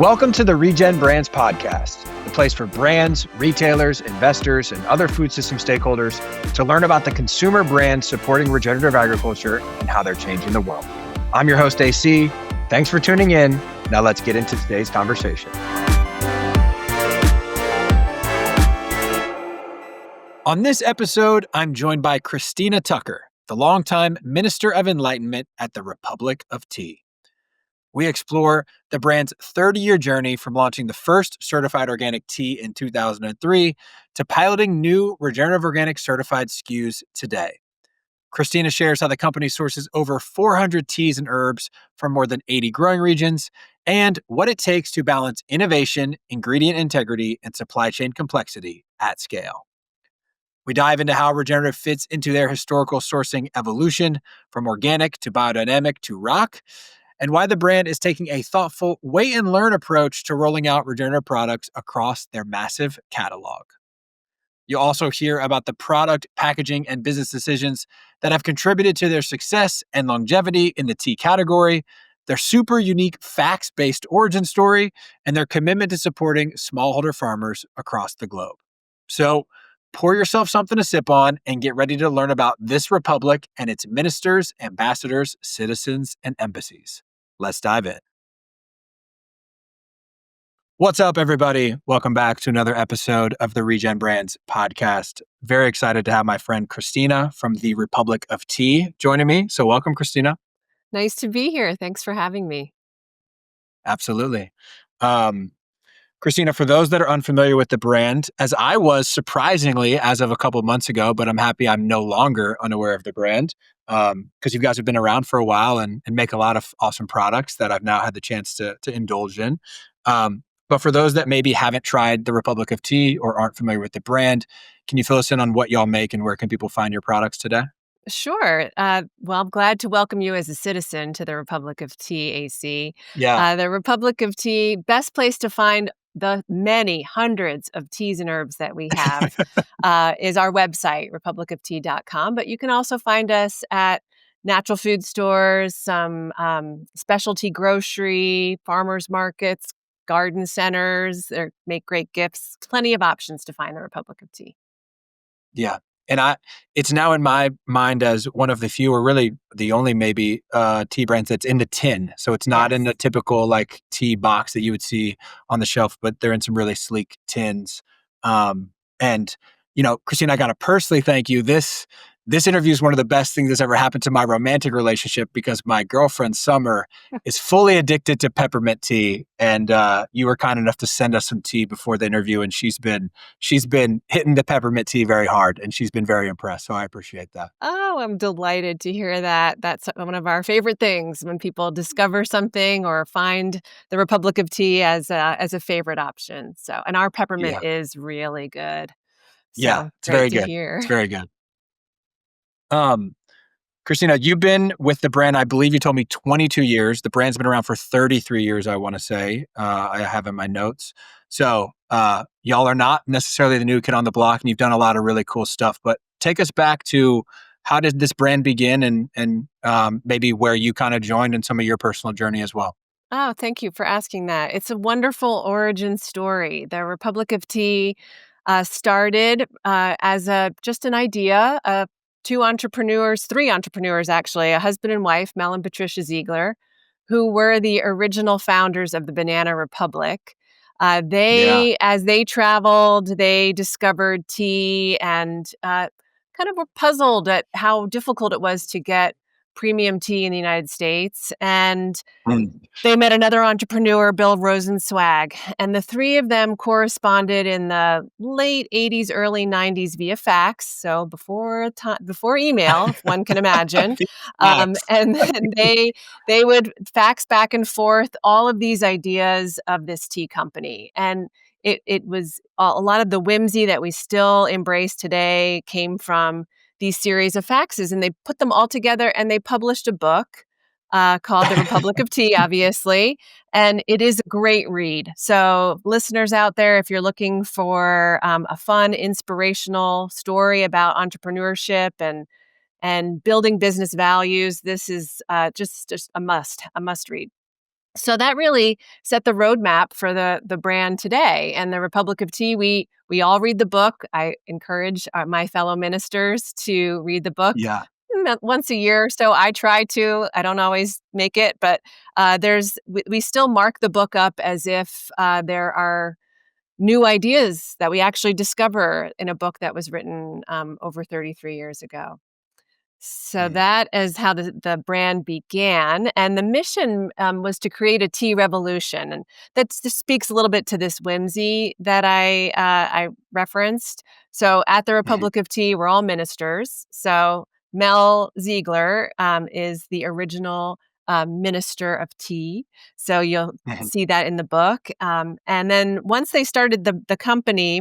Welcome to the Regen Brands Podcast, the place for brands, retailers, investors, and other food system stakeholders to learn about the consumer brands supporting regenerative agriculture and how they're changing the world. I'm your host, AC. Thanks for tuning in. Now let's get into today's conversation. On this episode, I'm joined by Kristina Tucker, the longtime Minister of Enlightenment at the Republic of Tea. We explore the brand's 30-year journey from launching the first certified organic tea in 2003 to piloting new regenerative organic certified SKUs today. Kristina shares how the company sources over 400 teas and herbs from more than 80 growing regions and what it takes to balance innovation, ingredient integrity, and supply chain complexity at scale. We dive into how regenerative fits into their historical sourcing evolution from organic to biodynamic to rock, and why the brand is taking a thoughtful wait and learn approach to rolling out regenerative products across their massive catalog. You'll also hear about the product, packaging, and business decisions that have contributed to their success and longevity in the tea category, their super unique fax-based origin story, and their commitment to supporting smallholder farmers across the globe. So, pour yourself something to sip on and get ready to learn about this republic and its ministers, ambassadors, citizens, and embassies. Let's dive in. What's up, everybody? Welcome back to another episode of the Regen Brands Podcast. Very excited to have my friend Kristina from the Republic of Tea joining me. So welcome, Kristina. Nice to be here. Thanks for having me. Absolutely. Kristina, for those that are unfamiliar with the brand, as I was surprisingly as of a couple of months ago, but I'm happy I'm no longer unaware of the brand because you guys have been around for a while and make a lot of awesome products that I've now had the chance to indulge in. But for those that maybe haven't tried the Republic of Tea or aren't familiar with the brand, can you fill us in on what y'all make and where can people find your products today? Sure. Well, I'm glad to welcome you as a citizen to the Republic of Tea, AC. Yeah. The Republic of Tea, best place to find the many hundreds of teas and herbs that we have is our website, republicoftea.com. But you can also find us at natural food stores, some specialty grocery, farmers markets, garden centers. They make great gifts. Plenty of options to find the Republic of Tea. Yeah. And it's now in my mind as one of the few, or really the only maybe tea brands that's in the tin. So it's not in the typical like tea box that you would see on the shelf, but they're in some really sleek tins. And Kristina, I got to personally thank you. This interview is one of the best things that's ever happened to my romantic relationship because my girlfriend Summer is fully addicted to peppermint tea, and you were kind enough to send us some tea before the interview, and she's been hitting the peppermint tea very hard, and she's been very impressed. So I appreciate that. Oh, I'm delighted to hear that. That's one of our favorite things when people discover something or find the Republic of Tea as a favorite option. So, and our peppermint is really good. So Yeah, it's great very to good. hear. It's very good. Kristina, you've been with the brand, I believe you told me 22 years. The brand's been around for 33 years, I want to say. I have in my notes. So y'all are not necessarily the new kid on the block, and you've done a lot of really cool stuff. But take us back to how did this brand begin and maybe where you kind of joined in some of your personal journey as well. Oh, thank you for asking that. It's a wonderful origin story. The Republic of Tea started as just an idea of three entrepreneurs actually, a husband and wife, Mel and Patricia Ziegler, who were the original founders of the Banana Republic. As they traveled, they discovered tea and kind of were puzzled at how difficult it was to get premium tea in the United States. And they met another entrepreneur, Bill Rosenzweig, and the three of them corresponded in the late 80s, early 90s via fax. So before email, if one can imagine. And then they would fax back and forth all of these ideas of this tea company. And it was a lot of the whimsy that we still embrace today came from these series of faxes, and they put them all together and they published a book called The Republic of Tea, obviously. And it is a great read. So listeners out there, if you're looking for a fun, inspirational story about entrepreneurship and building business values, this is just a must read. So that really set the roadmap for the brand today. And the Republic of Tea, we all read the book. I encourage my fellow ministers to read the book Yeah. once a year or so. I try to. I don't always make it, but we still mark the book up as if there are new ideas that we actually discover in a book that was written over 33 years ago. So Mm. that is how the brand began, and the mission was to create a tea revolution, and that just speaks a little bit to this whimsy that I referenced. So at the Mhm. Republic of Tea, we're all ministers. So Mel Ziegler is the original minister of tea. So you'll Mhm. see that in the book. And then once they started the company,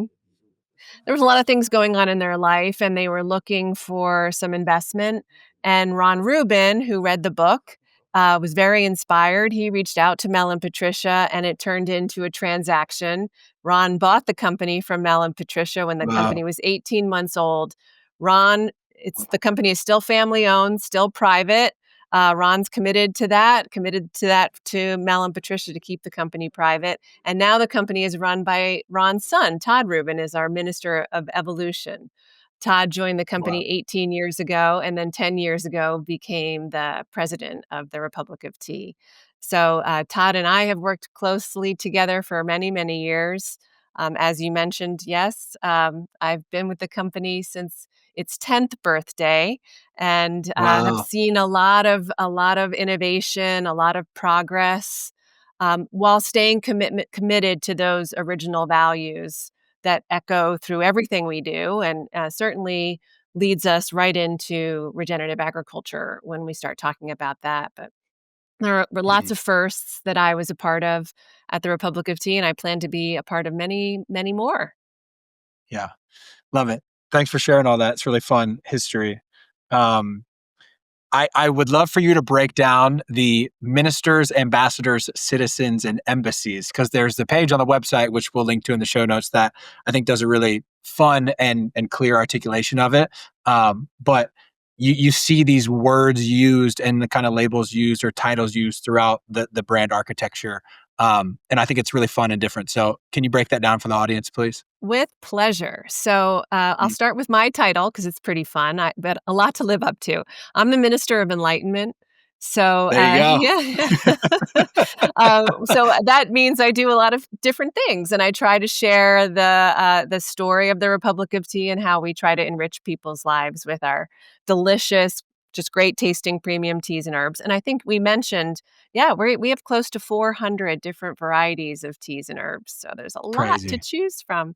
there was a lot of things going on in their life and they were looking for some investment. And Ron Rubin, who read the book, was very inspired. He reached out to Mel and Patricia and it turned into a transaction. Ron bought the company from Mel and Patricia when the company Wow. was 18 months old. The company is still family owned, still private. Ron's committed to that to Mel and Patricia to keep the company private. And now the company is run by Ron's son, Todd Rubin, is our Minister of Evolution. Todd joined the Wow. company 18 years ago and then 10 years ago became the president of the Republic of Tea. So Todd and I have worked closely together for many, many years. As you mentioned, yes, I've been with the company since its 10th birthday and have Wow. seen a lot of innovation, a lot of progress, while staying committed to those original values that echo through everything we do, and certainly leads us right into regenerative agriculture when we start talking about that. But there were lots Mhm. of firsts that I was a part of at the Republic of Tea, and I plan to be a part of many, many more. Yeah. Love it. Thanks for sharing all that. It's really fun history. Um, I would love for you to break down the ministers, ambassadors, citizens, and embassies, because there's the page on the website, which we'll link to in the show notes, that I think does a really fun and clear articulation of it. But you see these words used and the kind of labels used or titles used throughout the brand architecture. And I think it's really fun and different. So can you break that down for the audience, please? With pleasure. So I'll Mm. start with my title because it's pretty fun, but a lot to live up to. I'm the Minister of Enlightenment. So There you go. yeah, so that means I do a lot of different things, and I try to share the story of the Republic of Tea and how we try to enrich people's lives with our delicious, just great tasting premium teas and herbs. And I think we mentioned, yeah, we have close to 400 different varieties of teas and herbs, so there's a lot to Crazy. choose from.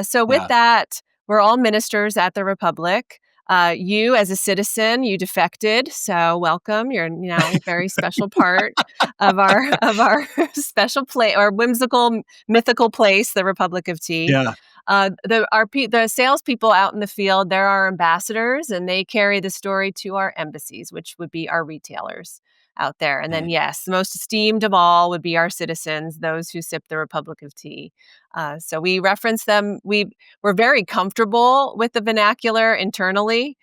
So with Yeah. that, we're all ministers at the Republic. You, as a citizen, you defected, so welcome. You're now a very special part of our special place or whimsical, mythical place, the Republic of Tea. Yeah. The salespeople out in the field, they're our ambassadors, and they carry the story to our embassies, which would be our retailers out there. And then, Mm. yes, the most esteemed of all would be our citizens, those who sip the Republic of Tea. So we reference them. We're very comfortable with the vernacular internally.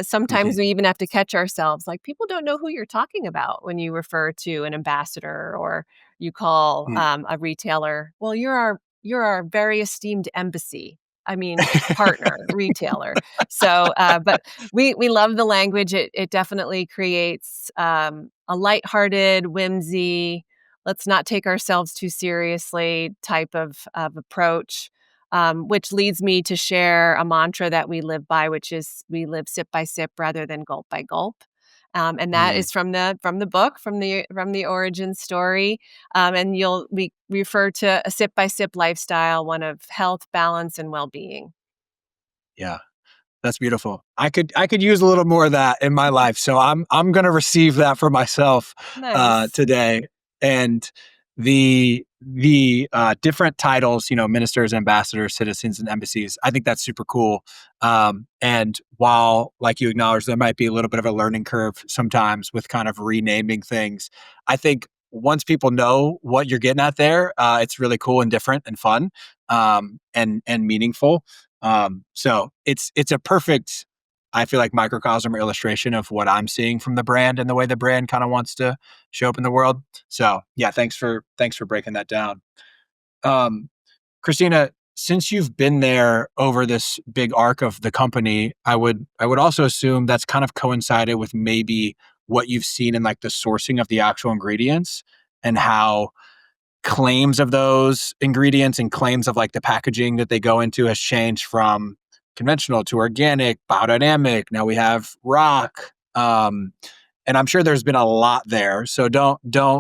Sometimes Mhm. we even have to catch ourselves, like people don't know who you're talking about when you refer to an ambassador or you call Mm. a retailer. Well, you're our very esteemed embassy. I mean, partner, retailer. So, but we love the language. It definitely creates a lighthearted, whimsy, let's not take ourselves too seriously type of approach, which leads me to share a mantra that we live by, which is we live sip by sip rather than gulp by gulp. And that Mm. is from the book, from the origin story. And we refer to a sip by sip lifestyle, one of health, balance, and well being. Yeah. That's beautiful. I could use a little more of that in my life. So I'm gonna receive that for myself Nice. today. And the different titles, ministers, ambassadors, citizens, and embassies. I think that's super cool. And while, like you acknowledge, there might be a little bit of a learning curve sometimes with kind of renaming things. I think once people know what you're getting at there, it's really cool and different and fun, and meaningful. So it's a perfect I feel like microcosm or illustration of what I'm seeing from the brand and the way the brand kind of wants to show up in the world. So yeah, thanks for breaking that down. Um, Kristina, since you've been there over this big arc of the company, I would also assume that's kind of coincided with maybe what you've seen in like the sourcing of the actual ingredients and how claims of those ingredients and claims of like the packaging that they go into has changed from conventional to organic, biodynamic. Now we have rock. And I'm sure there's been a lot there. So don't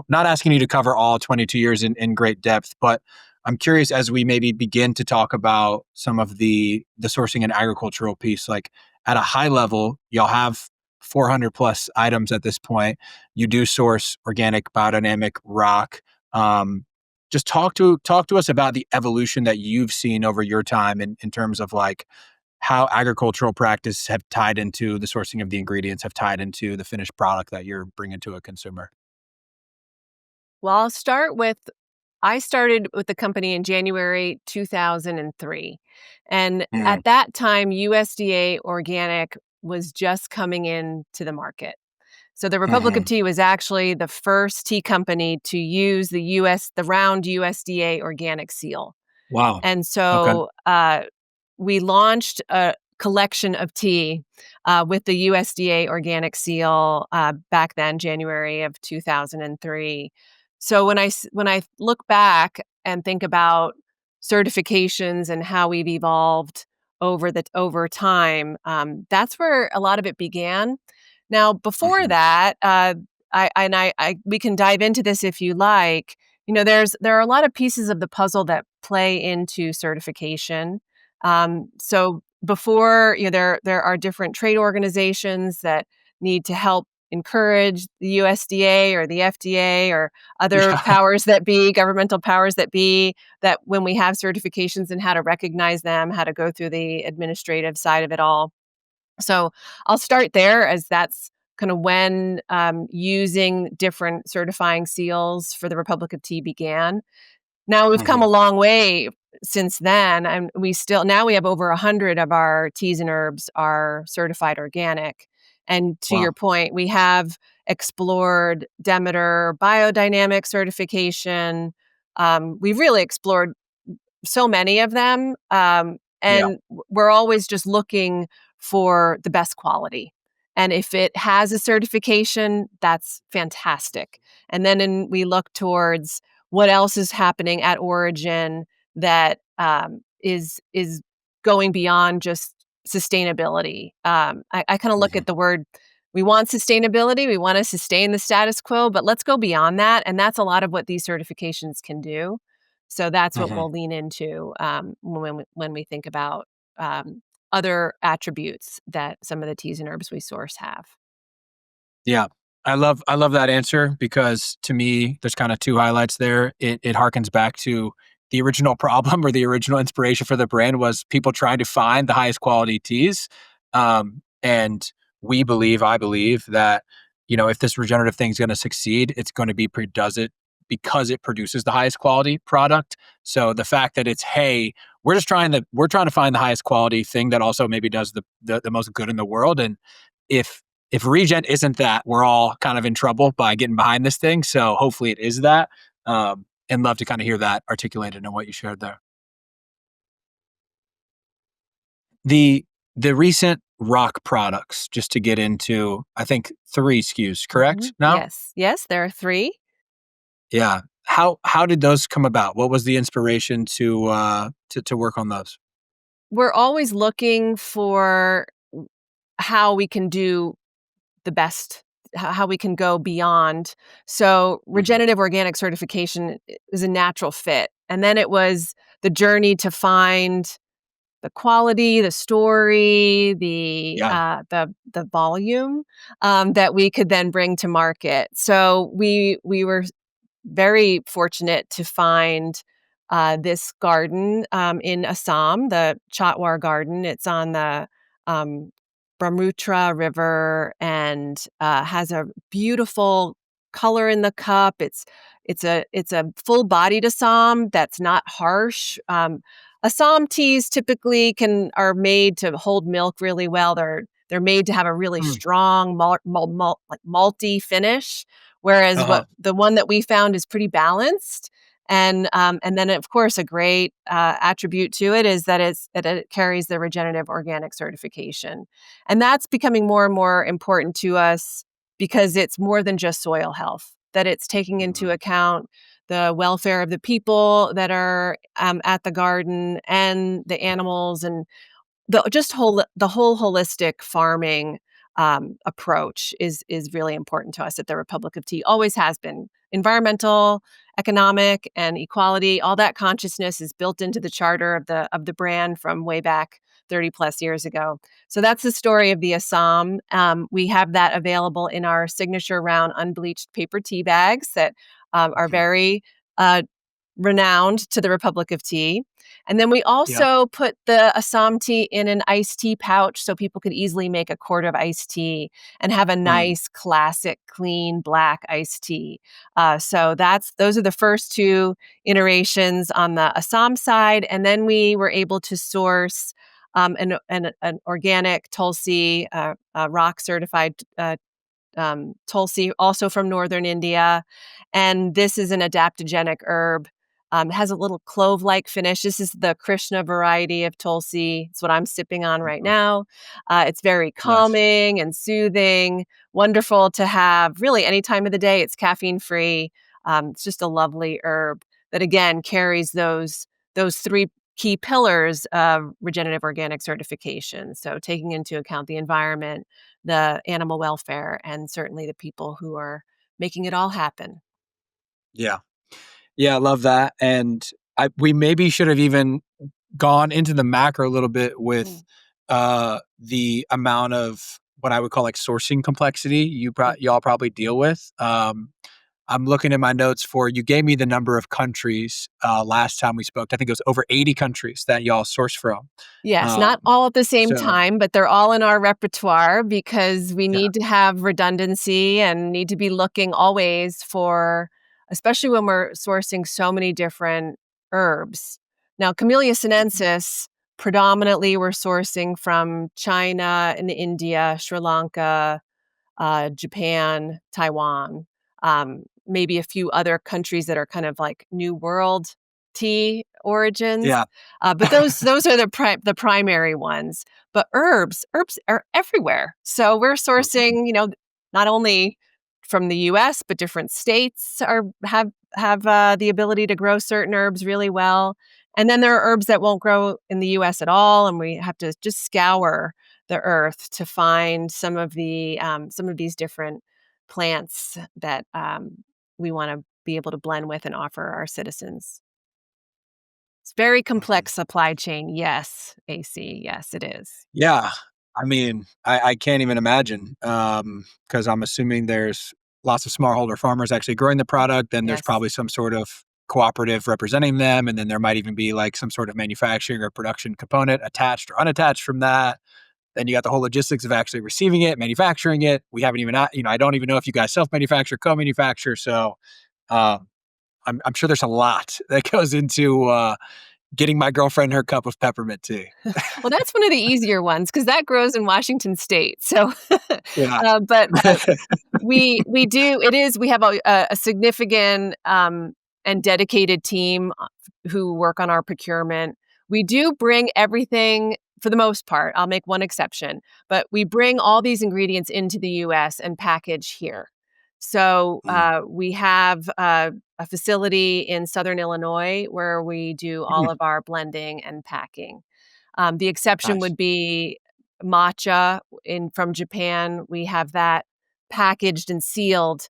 not asking you to cover all 22 years in great depth, but I'm curious as we maybe begin to talk about some of the sourcing and agricultural piece, like at a high level, y'all have 400 plus items at this point. You do source organic, biodynamic, rock. Um, just talk to us about the evolution that you've seen over your time in terms of like how agricultural practice have tied into the sourcing of the ingredients, have tied into the finished product that you're bringing to a consumer. Well, I started with the company in January 2003. And Mm, at that time, USDA organic was just coming into the market. So the Republic of hmm. Tea was actually the first tea company to use the round USDA organic seal. Wow. And Okay. so we launched a collection of tea with the USDA organic seal back then, January of 2003. So when I look back and think about certifications and how we've evolved over time, that's where a lot of it began. Now, before Hmm. that, we can dive into this if you like. There are a lot of pieces of the puzzle that play into certification. So before, there are different trade organizations that need to help encourage the USDA or the FDA or other Yeah. powers that be, governmental powers that be, that when we have certifications and how to recognize them, how to go through the administrative side of it all. So I'll start there as that's kind of when using different certifying seals for the Republic of Tea began. Now we've come Hmm. a long way since then, and we have over 100 of our teas and herbs are certified organic. And to your Wow. point, we have explored Demeter biodynamic certification. We've really explored so many of them, Yeah. and we're always just looking for the best quality. And if it has a certification, that's fantastic. And then we look towards what else is happening at origin that is going beyond just sustainability. I kind of look Hmm. at the word. We want sustainability. We want to sustain the status quo, but let's go beyond that. And that's a lot of what these certifications can do. So that's what Hmm. we'll lean into when we think about other attributes that some of the teas and herbs we source have. Yeah. I love that answer because to me, there's kind of two highlights there. It harkens back to the original problem or the original inspiration for the brand was people trying to find the highest quality teas. And I believe that, if this regenerative thing is going to succeed, it's going to be does it because it produces the highest quality product. So the fact that it's, hey, we're trying to find the highest quality thing that also maybe does the most good in the world. And if if regen isn't that, we're all kind of in trouble by getting behind this thing. So hopefully it is that. And love to kind of hear that articulated in what you shared there. The the recent rock products, just to get into, I think 3 SKUs, correct? Now? Yes, yes, there are three. Yeah. How did those come about? What was the inspiration to work on those? We're always looking for how we can do the best, how we can go beyond. So, Mhm. regenerative organic certification is a natural fit. And then it was the journey to find the quality, the story, Yeah. the volume that we could then bring to market. So we were very fortunate to find this garden in Assam, the Chatwar Garden. It's on the um, Brahmaputra River and has a beautiful color in the cup. It's a full bodied Assam that's not harsh. Assam teas typically are made to hold milk really well. They're They're made to have a really Mm. strong like malty finish, whereas Uh-huh. the one that we found is pretty balanced. And then, of course, a great attribute to it is that it carries the Regenerative Organic Certification, and that's becoming more and more important to us because it's more than just soil health. That it's taking into Mhm. account the welfare of the people that are at the garden and the animals and the whole holistic farming approach is really important to us at the Republic of Tea. Always has been. Environmental, economic, and equality. All that consciousness is built into the charter of the brand from way back 30 plus years ago. So that's the story of the Assam. We have that available in our signature round unbleached paper tea bags that are Mhm. very uh, renowned to the Republic of Tea. And then we Yeah. also put the Assam tea in an iced tea pouch so people could easily make a quart of iced tea and have a Mm. nice, classic, clean black iced tea. So those are the first two iterations on the Assam side. And then we were able to source an organic Tulsi, rock certified Tulsi, also from northern India. And this is an adaptogenic herb. It has a little clove-like finish. This is the Krishna variety of Tulsi. It's what I'm sipping on right Mhm. now. It's very Nice. calming and soothing, wonderful to have really any time of the day. It's caffeine-free. It's just a lovely herb that, again, carries those three key pillars of regenerative organic certification. So taking into account the environment, the animal welfare, and certainly the people who are making it all happen. Yeah. Yeah, I love that, and we maybe should have even gone into the macro a little bit with, Mm, the amount of what I would call, like, sourcing complexity mm. y'all probably deal with. I'm looking at my notes for you gave me the number of countries, last time we spoke. I think it was over 80 countries that y'all source from. Yes, not Um, all at the same so time, but they're all in our repertoire because we yeah. need to have redundancy and need to be looking always for, especially when we're sourcing so many different herbs. Now, Camellia Mhm. sinensis, predominantly we're sourcing from China and India, Sri Lanka, Japan, Taiwan, maybe a few other countries that are kind of like New World tea origins. Yeah. But those are the primary ones. But herbs are everywhere. So we're Mhm. sourcing, not only from the U.S. but different states have the ability to grow certain herbs really well. And then there are herbs that won't grow in the U.S. at all, and we have to just scour the earth to find some of these different plants that we want to be able to blend with and offer our citizens. It's very Mhm. complex supply chain. Yes, AC. Yes, it is. Yeah. I mean, I can't even imagine, because I'm assuming there's lots of smallholder farmers actually growing the product, then there's Yes. probably some sort of cooperative representing them, and then there might even be, like, some sort of manufacturing or production component attached or unattached from that. Then you got the whole logistics of actually receiving it, manufacturing it. We haven't even I don't even know if you guys self-manufacture, co-manufacture, so, um, I'm sure there's a lot that goes into, getting my girlfriend her cup of peppermint tea. Well, that's one of the easier ones because that grows in Washington State. So, Yeah. but we do. It is. We have a significant and dedicated team who work on our procurement. We do bring everything for the most part. I'll make one exception, but we bring all these ingredients into the U.S. and package here. So Mm. we have a facility in Southern Illinois where we do all Mm. of our blending and packing. The exception Nice. would be matcha in from Japan. We have that packaged and sealed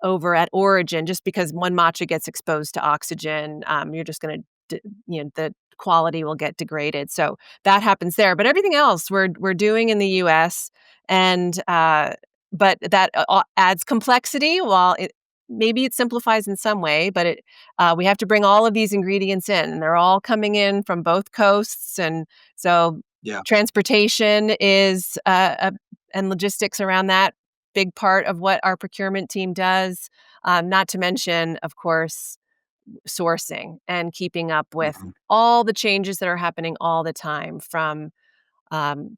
over at origin just because one matcha gets exposed to oxygen, you're just going to, the quality will get degraded. So that happens there. But everything else we're doing in the U.S. and but that adds complexity. While maybe it simplifies in some way, but we have to bring all of these ingredients in, and they're all coming in from both coasts, and so Yeah. transportation is and logistics around that big part of what our procurement team does. Not to mention, of course, sourcing and keeping up with Mhm. all the changes that are happening all the time from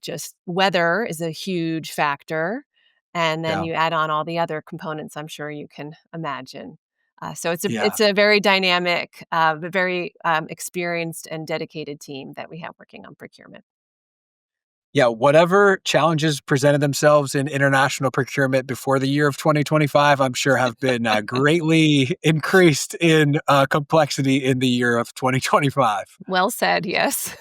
Just weather is a huge factor. And then Yeah. you add on all the other components I'm sure you can imagine. So Yeah. it's a very dynamic, but very experienced and dedicated team that we have working on procurement. Yeah, whatever challenges presented themselves in international procurement before the year of 2025, I'm sure have been greatly increased in complexity in the year of 2025. Well said, yes.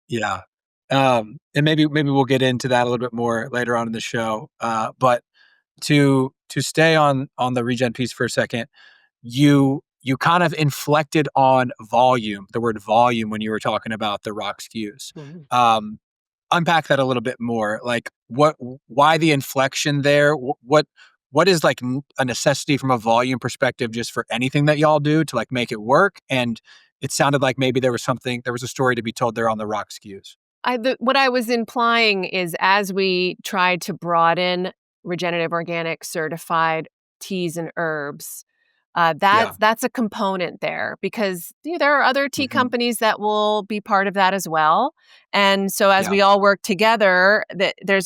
Yeah. And maybe we'll get into that a little bit more later on in the show. But to stay on the regen piece for a second, you kind of inflected on volume, the word volume when you were talking about the rock SKUs. Mhm. Um, Unpack that a little bit more. Like why the inflection there? What is like a necessity from a volume perspective just for anything that y'all do to like make it work? And it sounded like maybe there was a story to be told there on the rock SKUs. What I was implying is as we try to broaden regenerative organic certified teas and herbs, Yeah. that's a component there because there are other tea Hmm. companies that will be part of that as well. And so as Yeah. we all work together, there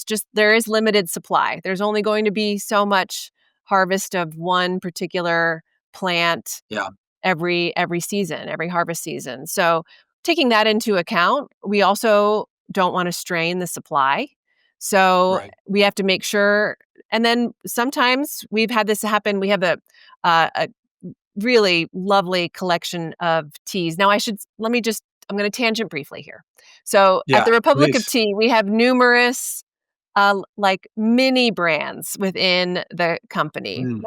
is limited supply. There's only going to be so much harvest of one particular plant Yeah. every season, every harvest season. So taking that into account, we also don't want to strain the supply. So Right. we have to make sure. And then sometimes we've had this happen. We have a really lovely collection of teas. Now I'm going to tangent briefly here. So at Yeah. the Republic of Please. Tea, we have numerous like mini brands within the company, Mm,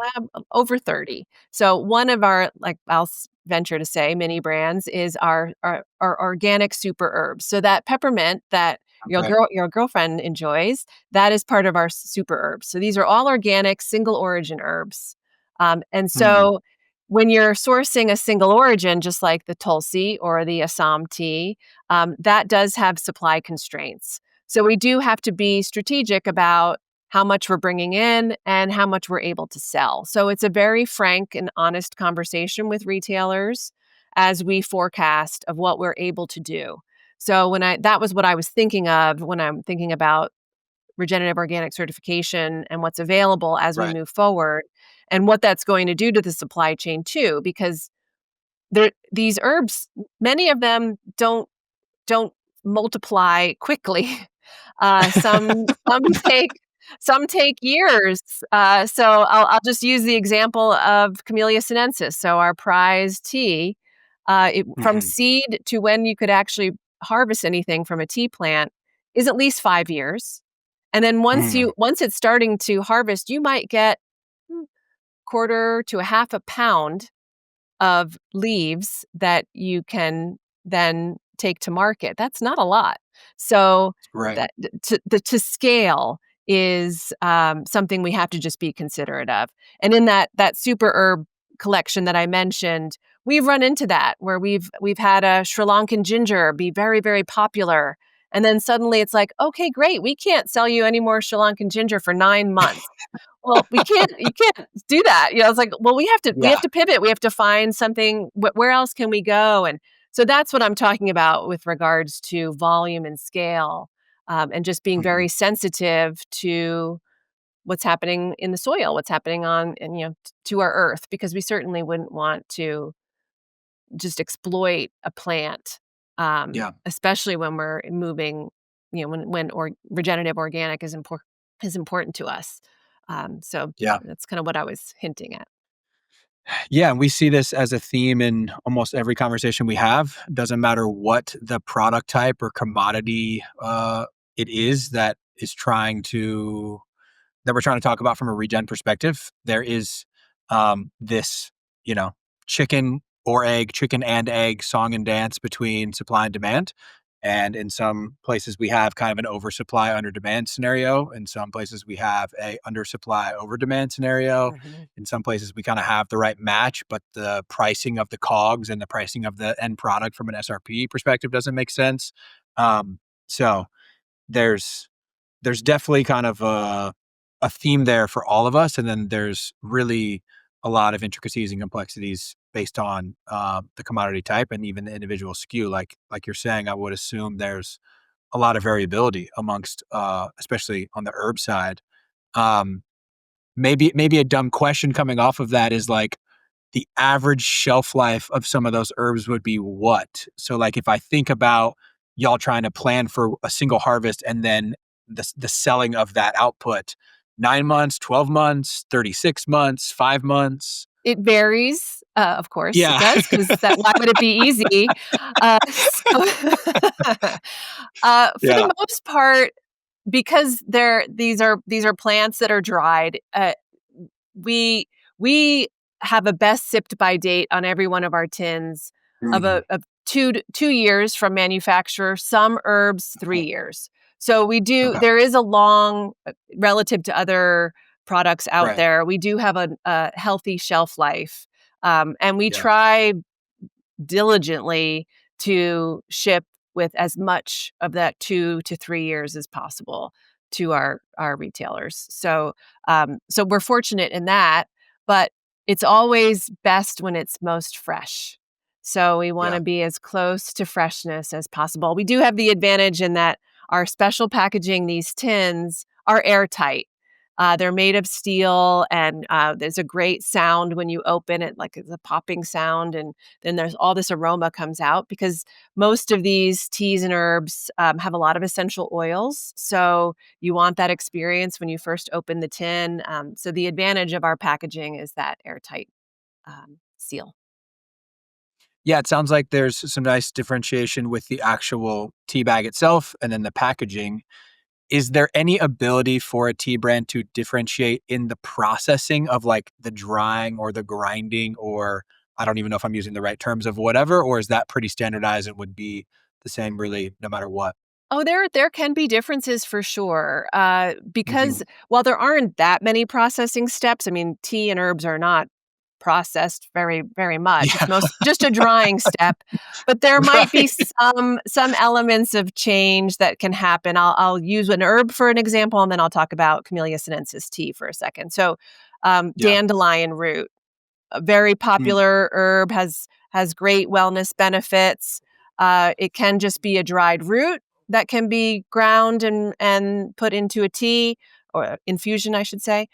over 30. So one of our, like venture to say, mini brands is our organic super herbs. So that peppermint that okay. your girlfriend enjoys, that is part of our super herbs. So these are all organic, single origin herbs. And Mm, so when you're sourcing a single origin, just like the Tulsi or the Assam tea, that does have supply constraints. So we do have to be strategic about how much we're bringing in and how much we're able to sell. So it's a very frank and honest conversation with retailers as we forecast of what we're able to do. So that was what I was thinking of when I'm thinking about regenerative organic certification and what's available as we right. move forward and what that's going to do to the supply chain too because these herbs, many of them don't multiply quickly. Some take years. So I'll just use the example of Camellia sinensis. So our prize tea, from Mhm. seed to when you could actually harvest anything from a tea plant is at least 5 years. And then Mm, once it's starting to harvest, you might get quarter to a half a pound of leaves that you can then take to market. That's not a lot. So right. that to scale is something we have to just be considerate of. And in that super herb collection that I mentioned, we've run into that where we've had a Sri Lankan ginger be very, very popular. And then suddenly it's like, okay, great, we can't sell you any more Sri Lankan ginger for 9 months. Well, you can't do that. It's like, well, we have Yeah. to pivot. We have to find something. Where else can we go? And so that's what I'm talking about with regards to volume and scale, and just being Mhm. very sensitive to what's happening in the soil, what's happening to our earth, because we certainly wouldn't want to just exploit a plant, Yeah. especially when we're moving, regenerative organic is important to us. So Yeah. that's kind of what I was hinting at. Yeah, and we see this as a theme in almost every conversation we have. Doesn't matter what the product type or commodity it is that we're trying to talk about from a regen perspective. There is this, you know, chicken and egg song and dance between supply and demand. And in some places we have kind of an oversupply under demand scenario. In some places we have a undersupply over demand scenario. Mhm. In some places we kind of have the right match, but the pricing of the cogs and the pricing of the end product from an SRP perspective doesn't make sense. So there's there's definitely kind of a theme there for all of us, and then there's really a lot of intricacies and complexities based on the commodity type and even the individual SKU. Like you're saying, I would assume there's a lot of variability amongst, especially on the herb side. Um, maybe a dumb question coming off of that is like the average shelf life of some of those herbs would be what? So like if I think about y'all trying to plan for a single harvest and then the selling of that output, 9 months, 12 months, 36 months, 5 months. It varies, of course it Yeah. does, 'cause that why would it be easy? So for Yeah. the most part, because these are plants that are dried, we we have a best sipped by date on every one of our tins of Mhm. 2 years from manufacturer, some herbs 3 years. So Okay. there is a long, relative to other products out Right. there, we do have a healthy shelf life, and we Yeah. try diligently to ship with as much of that 2 to 3 years as possible to our retailers. So we're fortunate in that, but it's always best when it's most fresh. So we Yeah. wanna be as close to freshness as possible. We do have the advantage in that our special packaging, these tins, are airtight. They're made of steel, and there's a great sound when you open it, like, it's a popping sound, and then there's all this aroma comes out because most of these teas and herbs have a lot of essential oils. So you want that experience when you first open the tin. So the advantage of our packaging is that airtight seal. Yeah, it sounds like there's some nice differentiation with the actual tea bag itself and then the packaging. Is there any ability for a tea brand to differentiate in the processing of like the drying or the grinding, or I don't even know if I'm using the right terms of whatever, or is that pretty standardized and would be the same really no matter what? Oh, there can be differences for sure, Mhm. because while there aren't that many processing steps, I mean, tea and herbs are not processed very, very much. It's Yeah. most just a drying step, but there might be Right. some elements of change that can happen. I'll use an herb for an example, and then I'll talk about Camellia sinensis tea for a second. So, Yeah. dandelion root, a very Mm. popular herb, has great wellness benefits. It can just be a dried root that can be ground and put into a tea or infusion, I should say.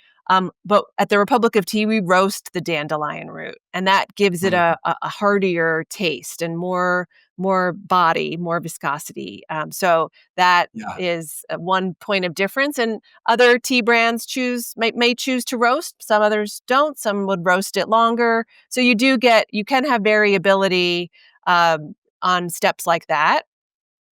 But at the Republic of Tea, we roast the dandelion root, and that gives it Mhm. a heartier taste and more body, more viscosity. So that Yeah. is one point of difference. And other tea brands may choose to roast. Some others don't. Some would roast it longer. So you can have variability on steps like that.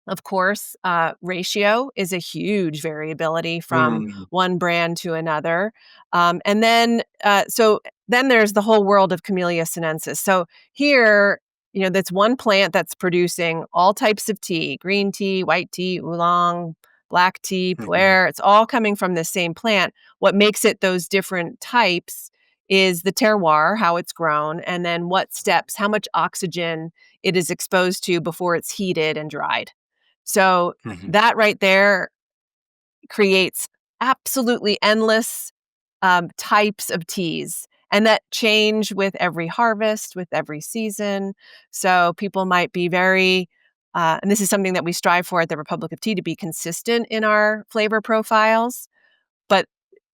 Of course, ratio is a huge variability from Mm. one brand to another. So then there's the whole world of Camellia sinensis. So here, that's one plant that's producing all types of tea: green tea, white tea, oolong, black tea, Mhm. pu'er. It's all coming from the same plant. What makes it those different types is the terroir, how it's grown, and then what steps, how much oxygen it is exposed to before it's heated and dried. So Mhm. that right there creates absolutely endless types of teas, and that change with every harvest, with every season. So people might be and this is something that we strive for at the Republic of Tea, to be consistent in our flavor profiles, but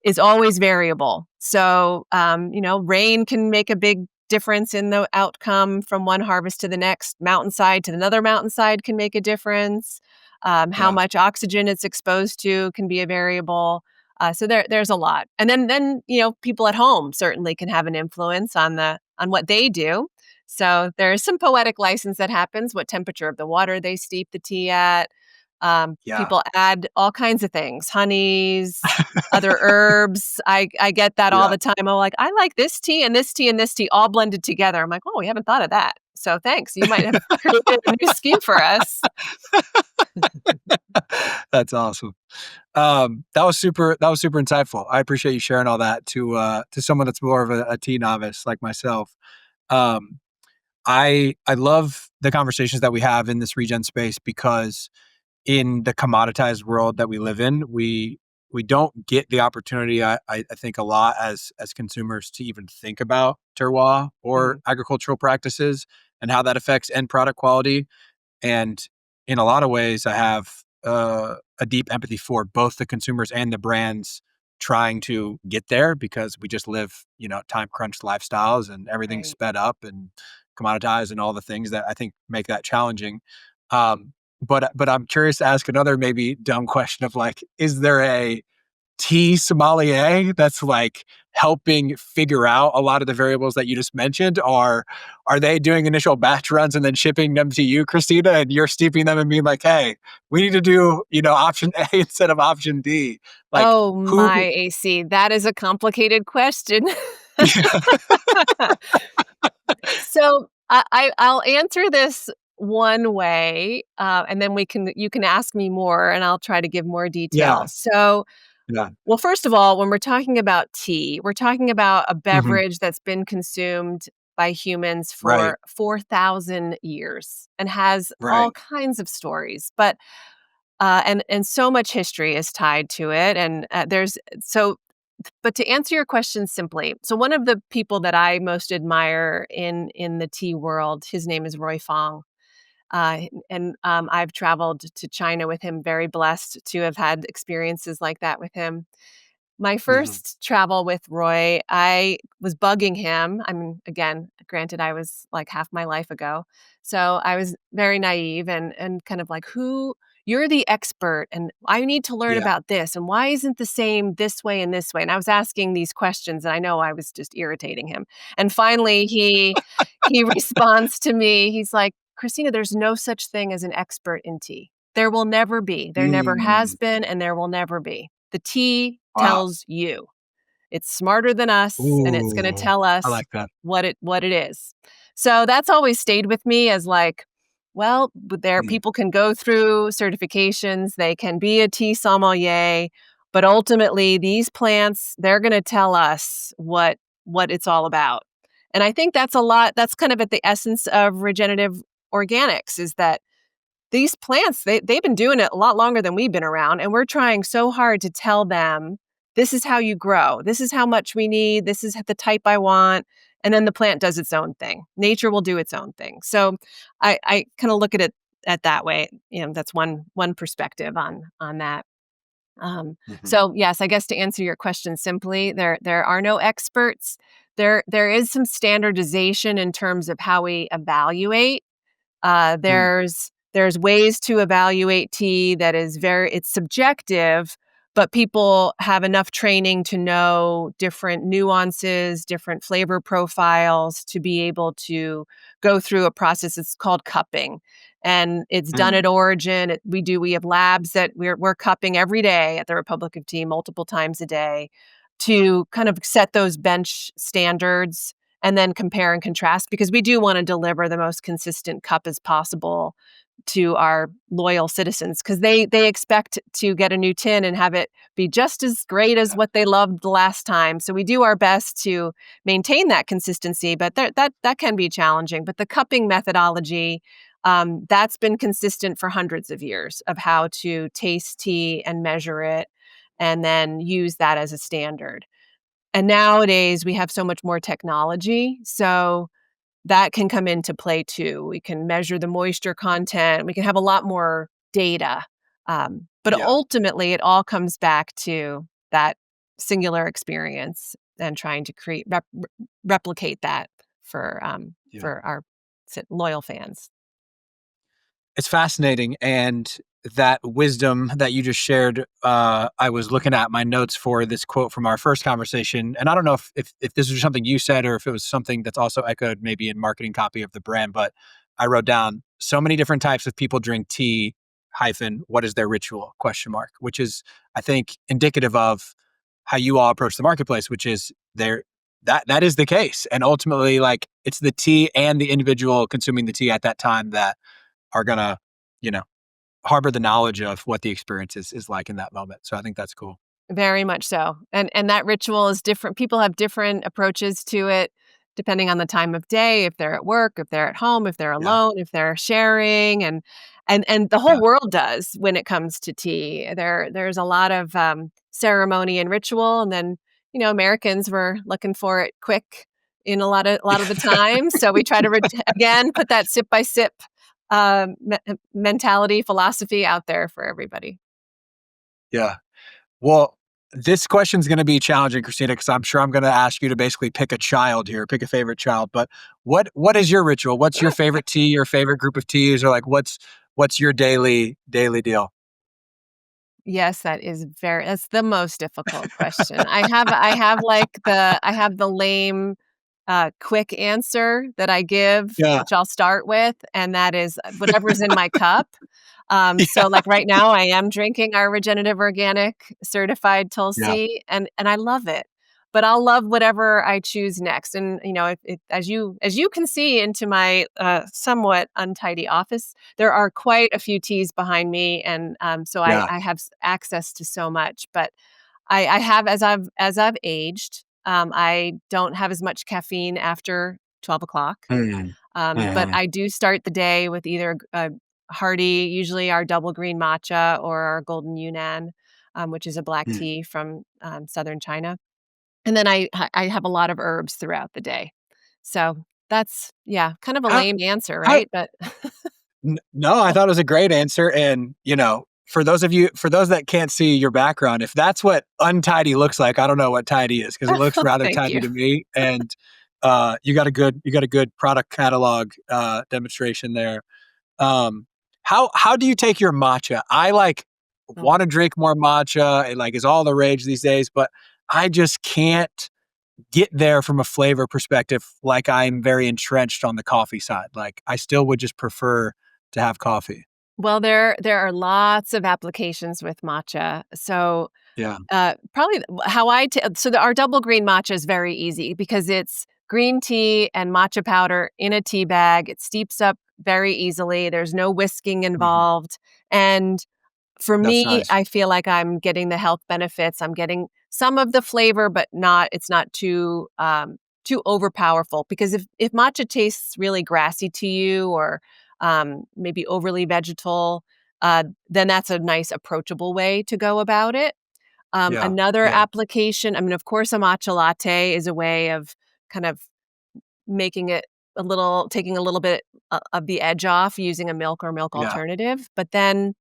is always variable. So, rain can make a big difference in the outcome from one harvest to the next. Mountainside to another mountainside can make a difference. How Yeah. much oxygen it's exposed to can be a variable. So there's a lot. And then people at home certainly can have an influence on what they do. So there is some poetic license that happens. What temperature of the water they steep the tea at. Yeah. People add all kinds of things, honeys, other herbs. I get that all Yeah. the time. I'm like, "I like this tea and this tea and this tea all blended together." I'm like, "Oh, we haven't thought of that. So thanks. You might have created a new SKU for us." That's awesome. That was super insightful. I appreciate you sharing all that to someone that's more of a tea novice like myself. Um, I love the conversations that we have in this regen space because in the commoditized world that we live in, we don't get the opportunity, I think, a lot as consumers to even think about terroir or Mhm. agricultural practices and how that affects end product quality. And in a lot of ways, I have a deep empathy for both the consumers and the brands trying to get there, because we just live, time crunched lifestyles and everything's Right. sped up and commoditized and all the things that I think make that challenging. But I'm curious to ask another maybe dumb question of like, is there a tea sommelier that's like helping figure out a lot of the variables that you just mentioned? Or are they doing initial batch runs and then shipping them to you, Christina, and you're steeping them and being like, hey, we need to do, option A instead of option D? Like Oh who? my AC, that is a complicated question. So I'll answer this one way, and then you can ask me more, and I'll try to give more detail. Yeah. So, Yeah. well, first of all, when we're talking about tea, we're talking about a Hmm. beverage that's been consumed by humans Right. for 4,000 years and has all Right. kinds of stories. But and so much history is tied to it, and there's so. But to answer your question simply, so one of the people that I most admire in the tea world, his name is Roy Fong. And I've traveled to China with him, very blessed to have had experiences like that with him. My Hmm. first travel with Roy, I was bugging him. I mean, again, granted, I was like half my life ago. So I was very naive and kind of like, who you're the expert and I need to learn Yeah. about this. And why isn't the same this way and this way? And I was asking these questions and I know I was just irritating him. And finally he responds to me. He's like, Christina, there's no such thing as an expert in tea. There will never be. There never has Mm. been, and there will never be. The tea Wow. tells you. It's smarter than us, and it's gonna Ooh, tell I us like that. what it is. So that's always stayed with me as like, well, there Mm. people can go through certifications, they can be a tea sommelier, but ultimately these plants, they're gonna tell us what it's all about. And I think that's kind of at the essence of regenerative organics is that these plants, they've been doing it a lot longer than we've been around, and we're trying so hard to tell them, "This is how you grow. This is how much we need. This is the type I want." And then the plant does its own thing. Nature will do its own thing. So I kinda look at it at that way. That's one perspective on that. Um, Mhm. so yes, I guess to answer your question simply, there are no experts. There is some standardization in terms of how we evaluate. Mm. There's ways to evaluate tea that is it's subjective, but people have enough training to know different nuances, different flavor profiles to be able to go through a process. It's called cupping, and it's done Mm. at origin. We have labs that we're cupping every day at the Republic of Tea, multiple times a day, to kind of set those bench standards and then compare and contrast because we do want to deliver the most consistent cup as possible to our loyal citizens because they expect to get a new tin and have it be just as great as Yeah. what they loved the last time. So we do our best to maintain that consistency, but that can be challenging. But the cupping methodology, that's been consistent for hundreds of years of how to taste tea and measure it, and then use that as a standard. And nowadays, we have so much more technology, so that can come into play too. We can measure the moisture content, we can have a lot more data, but Yeah. ultimately, it all comes back to that singular experience and trying to replicate that Yeah. for our loyal fans. It's fascinating, and that wisdom that you just shared, I was looking at my notes for this quote from our first conversation, and I don't know if this was something you said or if it was something that's also echoed maybe in marketing copy of the brand, but I wrote down, "So many different types of people drink tea, hyphen, what is their ritual?" question mark, which is, I think, indicative of how you all approach the marketplace, which is there that is the case. And ultimately, like, it's the tea and the individual consuming the tea at that time that are gonna, you know, harbor the knowledge of what the experience is like in that moment. So I think that's cool. Very much so. And that ritual is different. People have different approaches to it depending on the time of day, if they're at work, if they're at home, if they're Yeah. alone, if they're sharing and the whole Yeah. world does when it comes to tea. There's a lot of ceremony and ritual and then, Americans were looking for it quick in a lot of the time. So we try to again put that sip by sip mentality, philosophy out there for everybody. Yeah. Well, this question's going to be challenging, Kristina, because I'm sure I'm going to ask you to basically pick a child here, pick a favorite child. But what is your ritual? What's your favorite tea? Your favorite group of teas, or like what's your daily deal? Yes, that's the most difficult question. I have the lame, quick answer that I give, Yeah. which I'll start with, and that is whatever's in my cup. So, Yeah. like, right now, I am drinking our Regenerative Organic Certified Yeah. Tulsi, and I love it, but I'll love whatever I choose next, and, if as you can see into my, somewhat untidy office, there are quite a few teas behind me, and, so I Yeah. I have access to so much, but I have as I've aged, I don't have as much caffeine after 12 o'clock. Mm. But Mhm. I do start the day with either a hearty, usually our double green matcha or our golden Yunnan, which is a black Mm. tea from southern China. And then I have a lot of herbs throughout the day. So that's, yeah, kind of a How lame answer, how right? But No, I thought it was a great answer, and, for those that can't see your background, if that's what untidy looks like, I don't know what tidy is, because it looks rather thank tidy you. to me, and, you got a good product catalog, demonstration there. Um, how do you take your matcha? I, Mm. wanna drink more matcha, it, is all the rage these days, but I just can't get there from a flavor perspective like I'm very entrenched on the coffee side. Like, I still would just prefer to have coffee. Well, there are lots of applications with matcha. So Yeah. probably how I ta so our double green matcha is very easy because it's green tea and matcha powder in a tea bag. It steeps up very easily. There's no whisking Mhm. involved, and for That's me, nice. I feel like I'm getting the health benefits. I'm getting some of the flavor, but it's not too overpowerful because if matcha tastes really grassy to you or maybe overly vegetal, then that's a nice approachable way to go about it. Yeah. Another Yeah. application, I mean, of course, a matcha latte is a way of kind of making it taking a little bit of the edge off using a milk or milk Yeah. alternative. But then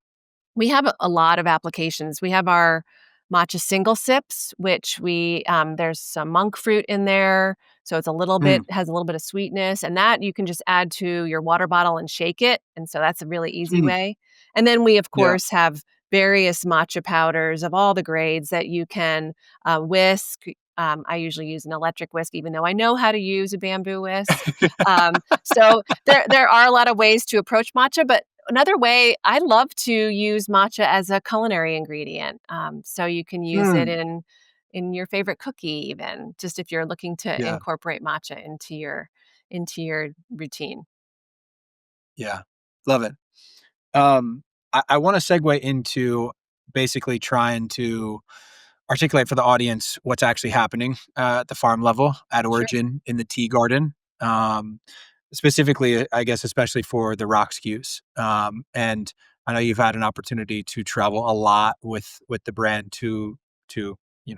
we have a lot of applications. We have our matcha single sips, which there's some monk fruit in there, so it's a little bit Mm. has a little bit of sweetness, and that you can just add to your water bottle and shake it, and so that's a really easy Mm. way. And then we, of Yeah. course, have various matcha powders of all the grades that you can whisk. I usually use an electric whisk, even though I know how to use a bamboo whisk. So there are a lot of ways to approach matcha, but another way, I love to use matcha as a culinary ingredient. So you can use it Mm. in your favorite cookie, even just if you're looking to Yeah. incorporate matcha into your routine. Yeah. Love it. I wanna segue into basically trying to articulate for the audience what's actually happening, at the farm level, at Sure. origin, in the tea garden, specifically, I guess, especially for the rock SKUs. And I know you've had an opportunity to travel a lot with the brand to,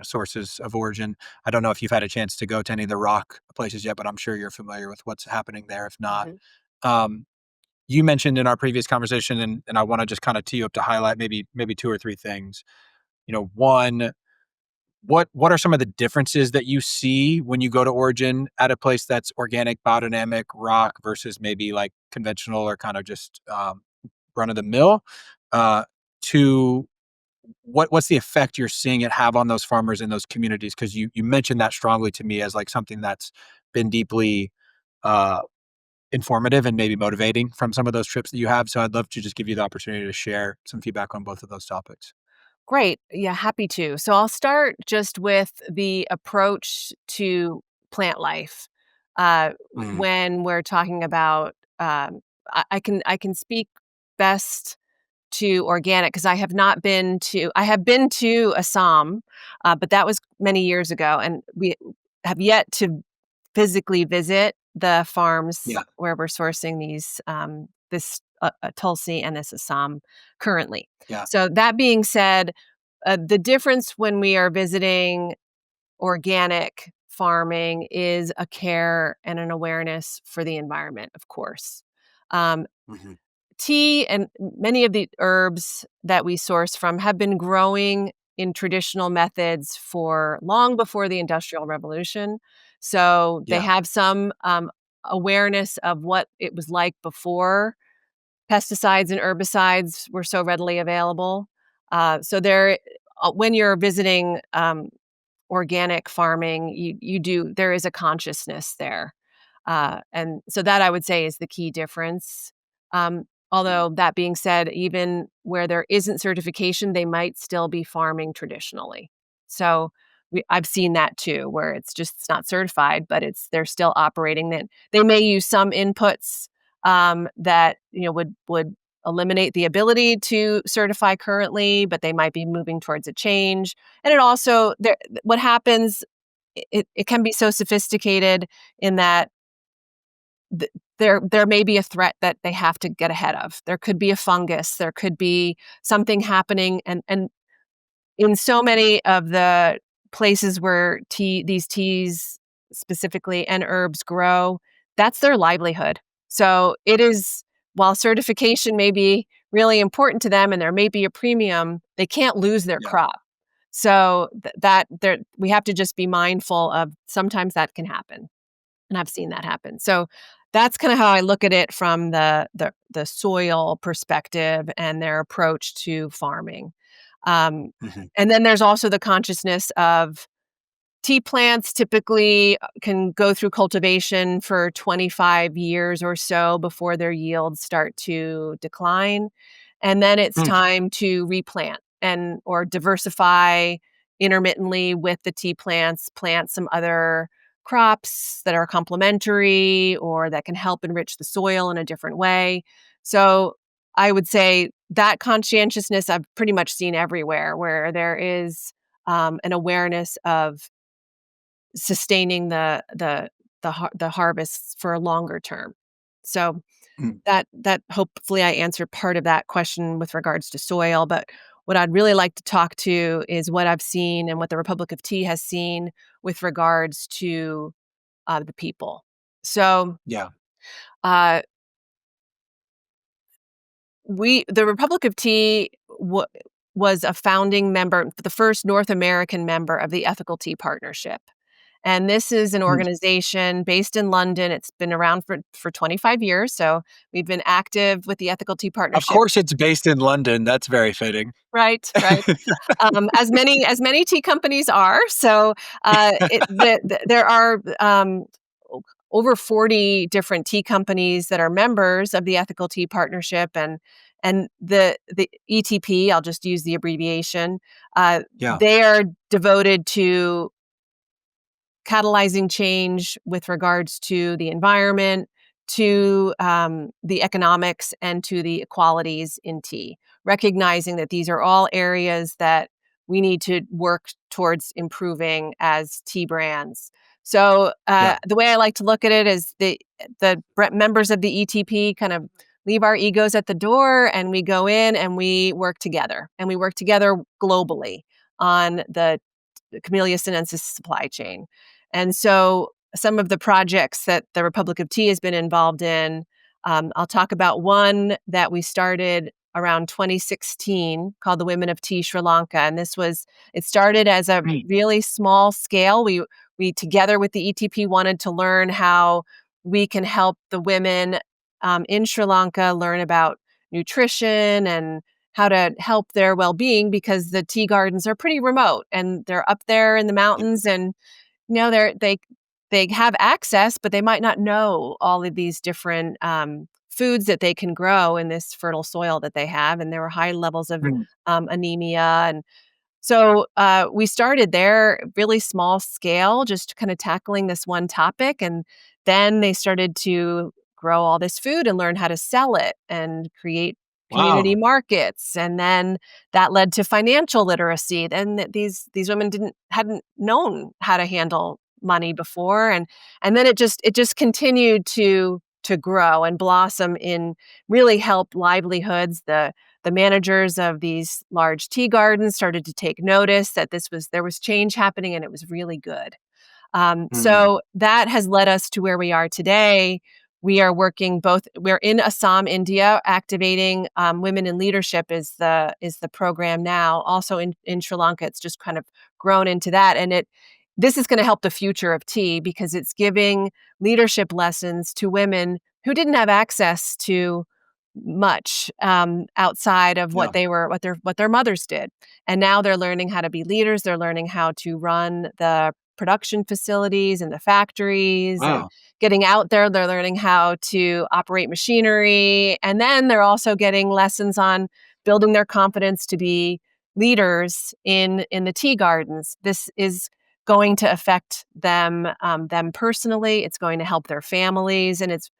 sources of origin. I don't know if you've had a chance to go to any of the rock places yet, but I'm sure you're familiar with what's happening there, if not. Mhm. Um, you mentioned in our previous conversation, and I wanna just kinda tee you up to highlight maybe 2 or 3 things. One, what are some of the differences that you see when you go to Origin at a place that's organic, biodynamic, rock versus maybe like conventional or kind of just run of the mill? To what's the effect you're seeing it have on those farmers in those communities? Because you mentioned that strongly to me as like something that's been deeply uh, informative and maybe motivating from some of those trips that you have. So I'd love to just give you the opportunity to share some feedback on both of those topics. Great. Yeah, happy to. So I'll start just with the approach to plant life. Mm. When we're talking about, I can speak best to organic because I have been to Assam, but that was many years ago, and we have yet to physically visit the farms Yeah, where we're sourcing this Tulsi and this Assam currently. yeah, So that being said, the difference when we are visiting organic farming is a care and an awareness for the environment, of course. Um, hmm tea and many of the herbs that we source from have been growing in traditional methods for long before the Industrial Revolution. So they Yeah. have some awareness of what it was like before pesticides and herbicides were so readily available. So there, when you're visiting organic farming, there is a consciousness there. And so that I would say is the key difference. Although that being said, even where there isn't certification, they might still be farming traditionally. So I've seen that too, where it's not certified, but they're still operating. That they may use some inputs that would eliminate the ability to certify currently, but they might be moving towards a change. And it also what happens. It can be so sophisticated in that there may be a threat that they have to get ahead of. There could be a fungus, there could be something happening, and in so many of the places where these teas specifically and herbs grow, that's their livelihood. So it is, while certification may be really important to them and there may be a premium, they can't lose their Yeah. crop. So we have to just be mindful of sometimes that can happen. And I've seen that happen. So that's kind of how I look at it from the soil perspective and their approach to farming. Um, Mhm. and then there's also the consciousness of tea plants typically can go through cultivation for 25 years or so before their yields start to decline. And then it's Mm. time to replant or diversify intermittently with the tea plants, plant some other crops that are complementary or that can help enrich the soil in a different way. So I would say that conscientiousness I've pretty much seen everywhere where there is an awareness of sustaining the harvests for a longer term. So Mm. that hopefully I answered part of that question with regards to soil, but what I'd really like to talk to is what I've seen and what the Republic of Tea has seen with regards to the people. So Yeah. uh, the Republic of Tea was a founding member, the first North American member of the Ethical Tea Partnership. And this is an Mm. organization based in London. It's been around for 25 years. So we've been active with the Ethical Tea Of Partnership. course, it's based in London. That's very fitting. Right, right. As many tea companies are. So there are over 40 different tea companies that are members of the Ethical Tea Partnership, and the ETP. I'll just use the abbreviation. Yeah. They are devoted to catalyzing change with regards to the environment, to the economics, and to the equalities in tea, recognizing that these are all areas that we need to work towards improving as tea brands. So Yeah. the way I like to look at it is members of the ETP kind of leave our egos at the door and we go in and we work together, and we work together globally on the Camellia sinensis supply chain. And so some of the projects that the Republic of Tea has been involved in, I'll talk about one that we started around 2016 called the Women of Tea Sri Lanka. And it started as a Mm. really small scale. We together with the ETP wanted to learn how we can help the women in Sri Lanka learn about nutrition and how to help their well-being, because the tea gardens are pretty remote and they're up there in the Yeah. mountains, and they have access, but they might not know all of these different foods that they can grow in this fertile soil that they have, and there were high levels of Mm. anemia. And so we started there, really small scale, just kind of tackling this one topic. And then they started to grow all this food and learn how to sell it and create community Wow. markets. And then that led to financial literacy. Then these women hadn't known how to handle money before. And then it just continued to grow and blossom in really help livelihoods. The managers of these large tea gardens started to take notice that there was change happening, and it was really good. Mm. So that has led us to where we are today, We are working both. We're in Assam, India, activating women in leadership is the program now. Also in Sri Lanka, it's just kind of grown into that, and this is going to help the future of tea because it's giving leadership lessons to women who didn't have access to much outside of Yeah. what their mothers did, and now they're learning how to be leaders. They're learning how to run the production facilities and the factories and Wow. getting out there. They're learning how to operate machinery. And then they're also getting lessons on building their confidence to be leaders in the tea gardens. This is going to affect them personally. It's going to help their families. And it's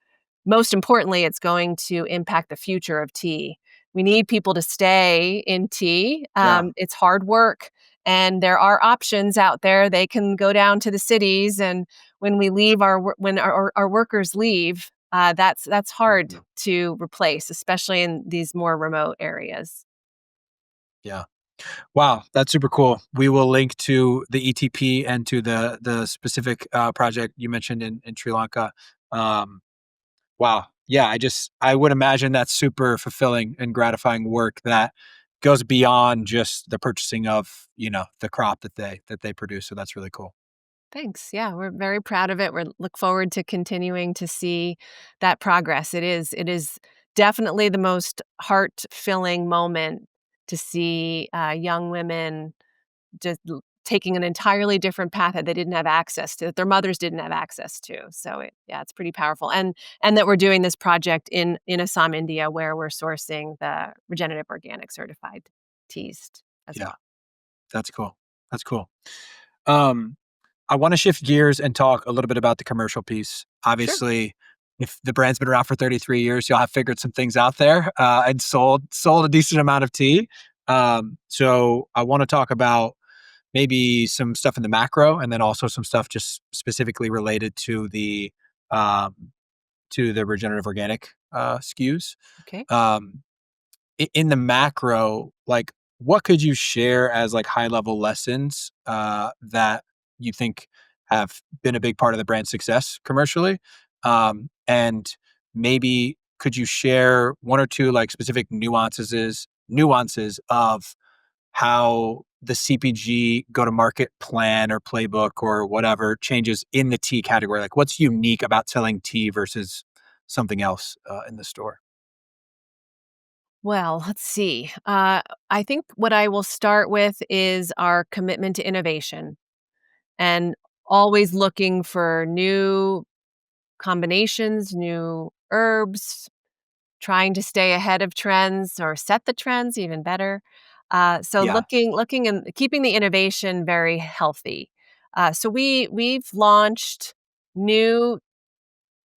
most importantly, it's going to impact the future of tea. We need people to stay in tea. Yeah. It's hard work, and there are options out there. They can go down to the cities, and when we leave when our workers leave, that's hard Mhm. to replace, especially in these more remote areas. Yeah. Wow, that's super cool. We will link to the ETP and to the specific project you mentioned in Sri Lanka. Um, wow, yeah, I would imagine that's super fulfilling and gratifying work that goes beyond just the purchasing of the crop that they produce. So that's really cool. Thanks. Yeah, we're very proud of it. We look forward to continuing to see that progress. It is definitely the most heart-filling moment to see young women just taking an entirely different path that they didn't have access to, that their mothers didn't have access to. So yeah, it's pretty powerful. And that we're doing this project in Assam, India, where we're sourcing the regenerative organic certified teas as Yeah, well. that's cool. That's cool. Um, I want to shift gears and talk a little bit about the commercial piece. Sure. Obviously, if the brand's been around for 33 years, you'll have figured some things out there and sold a decent amount of tea. So I want to talk about maybe some stuff in the macro, and then also some stuff just specifically related um, to the regenerative organic SKUs. Okay. Um, in the macro, like, what could you share as like high level lessons that you think have been a big part of the brand's success commercially? And maybe could you share one or two like specific nuances of how the CPG go to market plan or playbook or whatever changes in the tea category? Like, what's unique about selling tea versus something else in the store? Well, let's see. I think what I will start with is our commitment to innovation and always looking for new combinations, new herbs, trying to stay ahead of trends or set the trends even better. So Yeah. looking and keeping the innovation very healthy. So we've launched new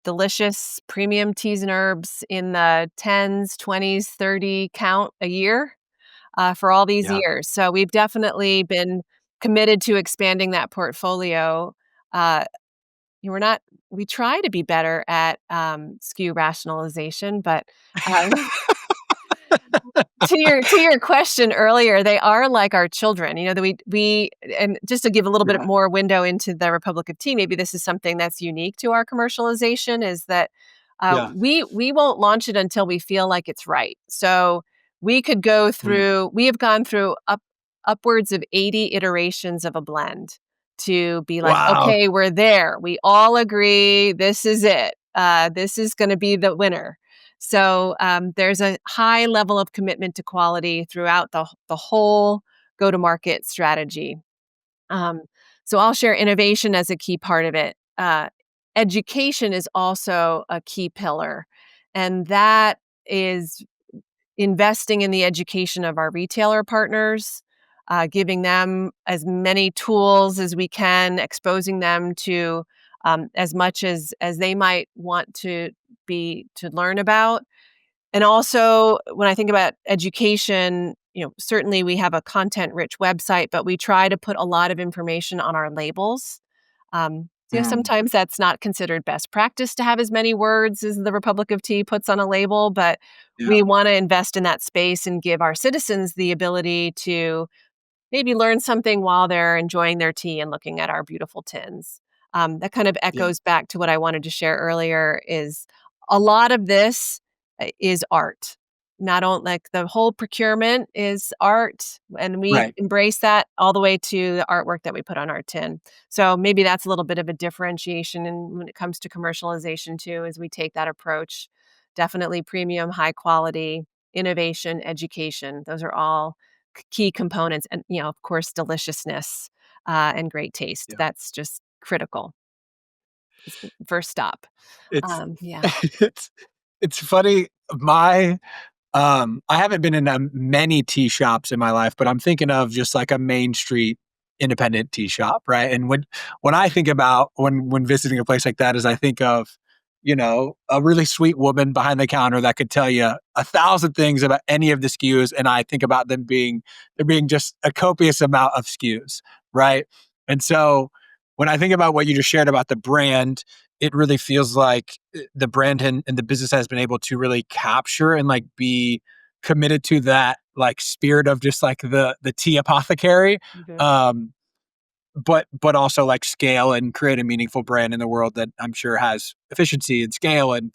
delicious premium teas and herbs in the tens, 20s, 30 count a year for all these Yeah. years. So we've definitely been committed to expanding that portfolio. Uh, we're not. We try to be better at SKU rationalization, but um, to your question earlier, they are like our children. You know, that we and just to give a little bit Yeah. more window into the Republic of Tea, maybe this is something that's unique to our commercialization, is that Yeah. we won't launch it until we feel like it's right. So we could go Mm. through. We have gone through upwards of 80 iterations of a blend to be like, Wow. okay, we're there. We all agree this is it. This is going to be the winner. So there's a high level of commitment to quality throughout the whole go to market strategy. Um, so I'll share innovation as a key part of it. Education is also a key pillar, and that is investing in the education of our retailer partners, giving them as many tools as we can, exposing them to as much as they might want to learn about. And also, when I think about education, certainly we have a content-rich website, but we try to put a lot of information on our labels. Mm. Sometimes that's not considered best practice to have as many words as the Republic of Tea puts on a label, but Yeah. we want to invest in that space and give our citizens the ability to maybe learn something while they're enjoying their tea and looking at our beautiful tins. That kind of Yeah. echoes back to what I wanted to share earlier is a lot of this is art. Not only like the whole procurement is art, and we Right. embrace that all the way to the artwork that we put on our tin. So maybe that's a little bit of a differentiation when it comes to commercialization too, as we take that approach. Definitely premium, high quality, innovation, education. Those are all key components, and of course, deliciousness and great taste. Yeah. That's just critical. It's first stop. It's Yeah. it's it's funny. I haven't been in many tea shops in my life, but I'm thinking of just like a main street independent tea shop, right? And when I think about when visiting a place like that, is I think of a really sweet woman behind the counter that could tell you 1,000 things about any of the SKUs, and I think about there being just a copious amount of SKUs, right? And so when I think about what you just shared about the brand, it really feels like the brand and the business has been able to really capture and like be committed to that like spirit of just like the tea apothecary, Mhm. um but also like scale and create a meaningful brand in the world that I'm sure has efficiency and scale and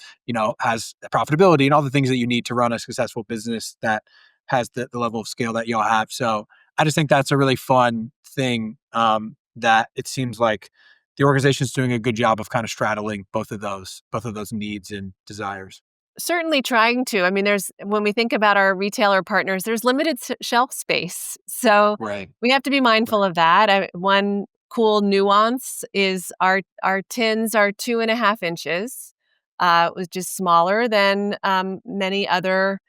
has profitability and all the things that you need to run a successful business that has the level of scale that y'all have. So I just think that's a really fun thing, that it seems like the organization's doing a good job of kind of straddling both of those needs and desires. Certainly trying to. I mean, there's when we think about our retailer partners, there's limited shelf space. So Right. we have to be mindful Right. of that. One cool nuance is our tins are 2.5 inches, which is smaller than many other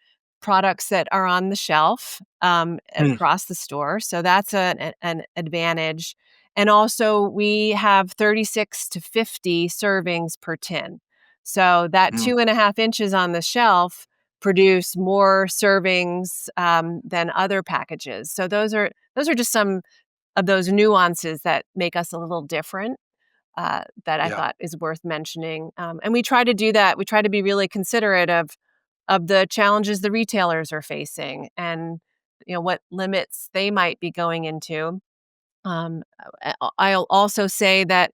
products that are on the shelf Hmm. across the store. So that's an advantage. And also, we have 36 to 50 servings per tin. So that Hmm. 2.5 inches on the shelf produce more servings than other packages. So those are just some of those nuances that make us a little different. That I Yeah. thought is worth mentioning, and we try to do that. We try to be really considerate of the challenges the retailers are facing, and what limits they might be going into. Um, I'll also say that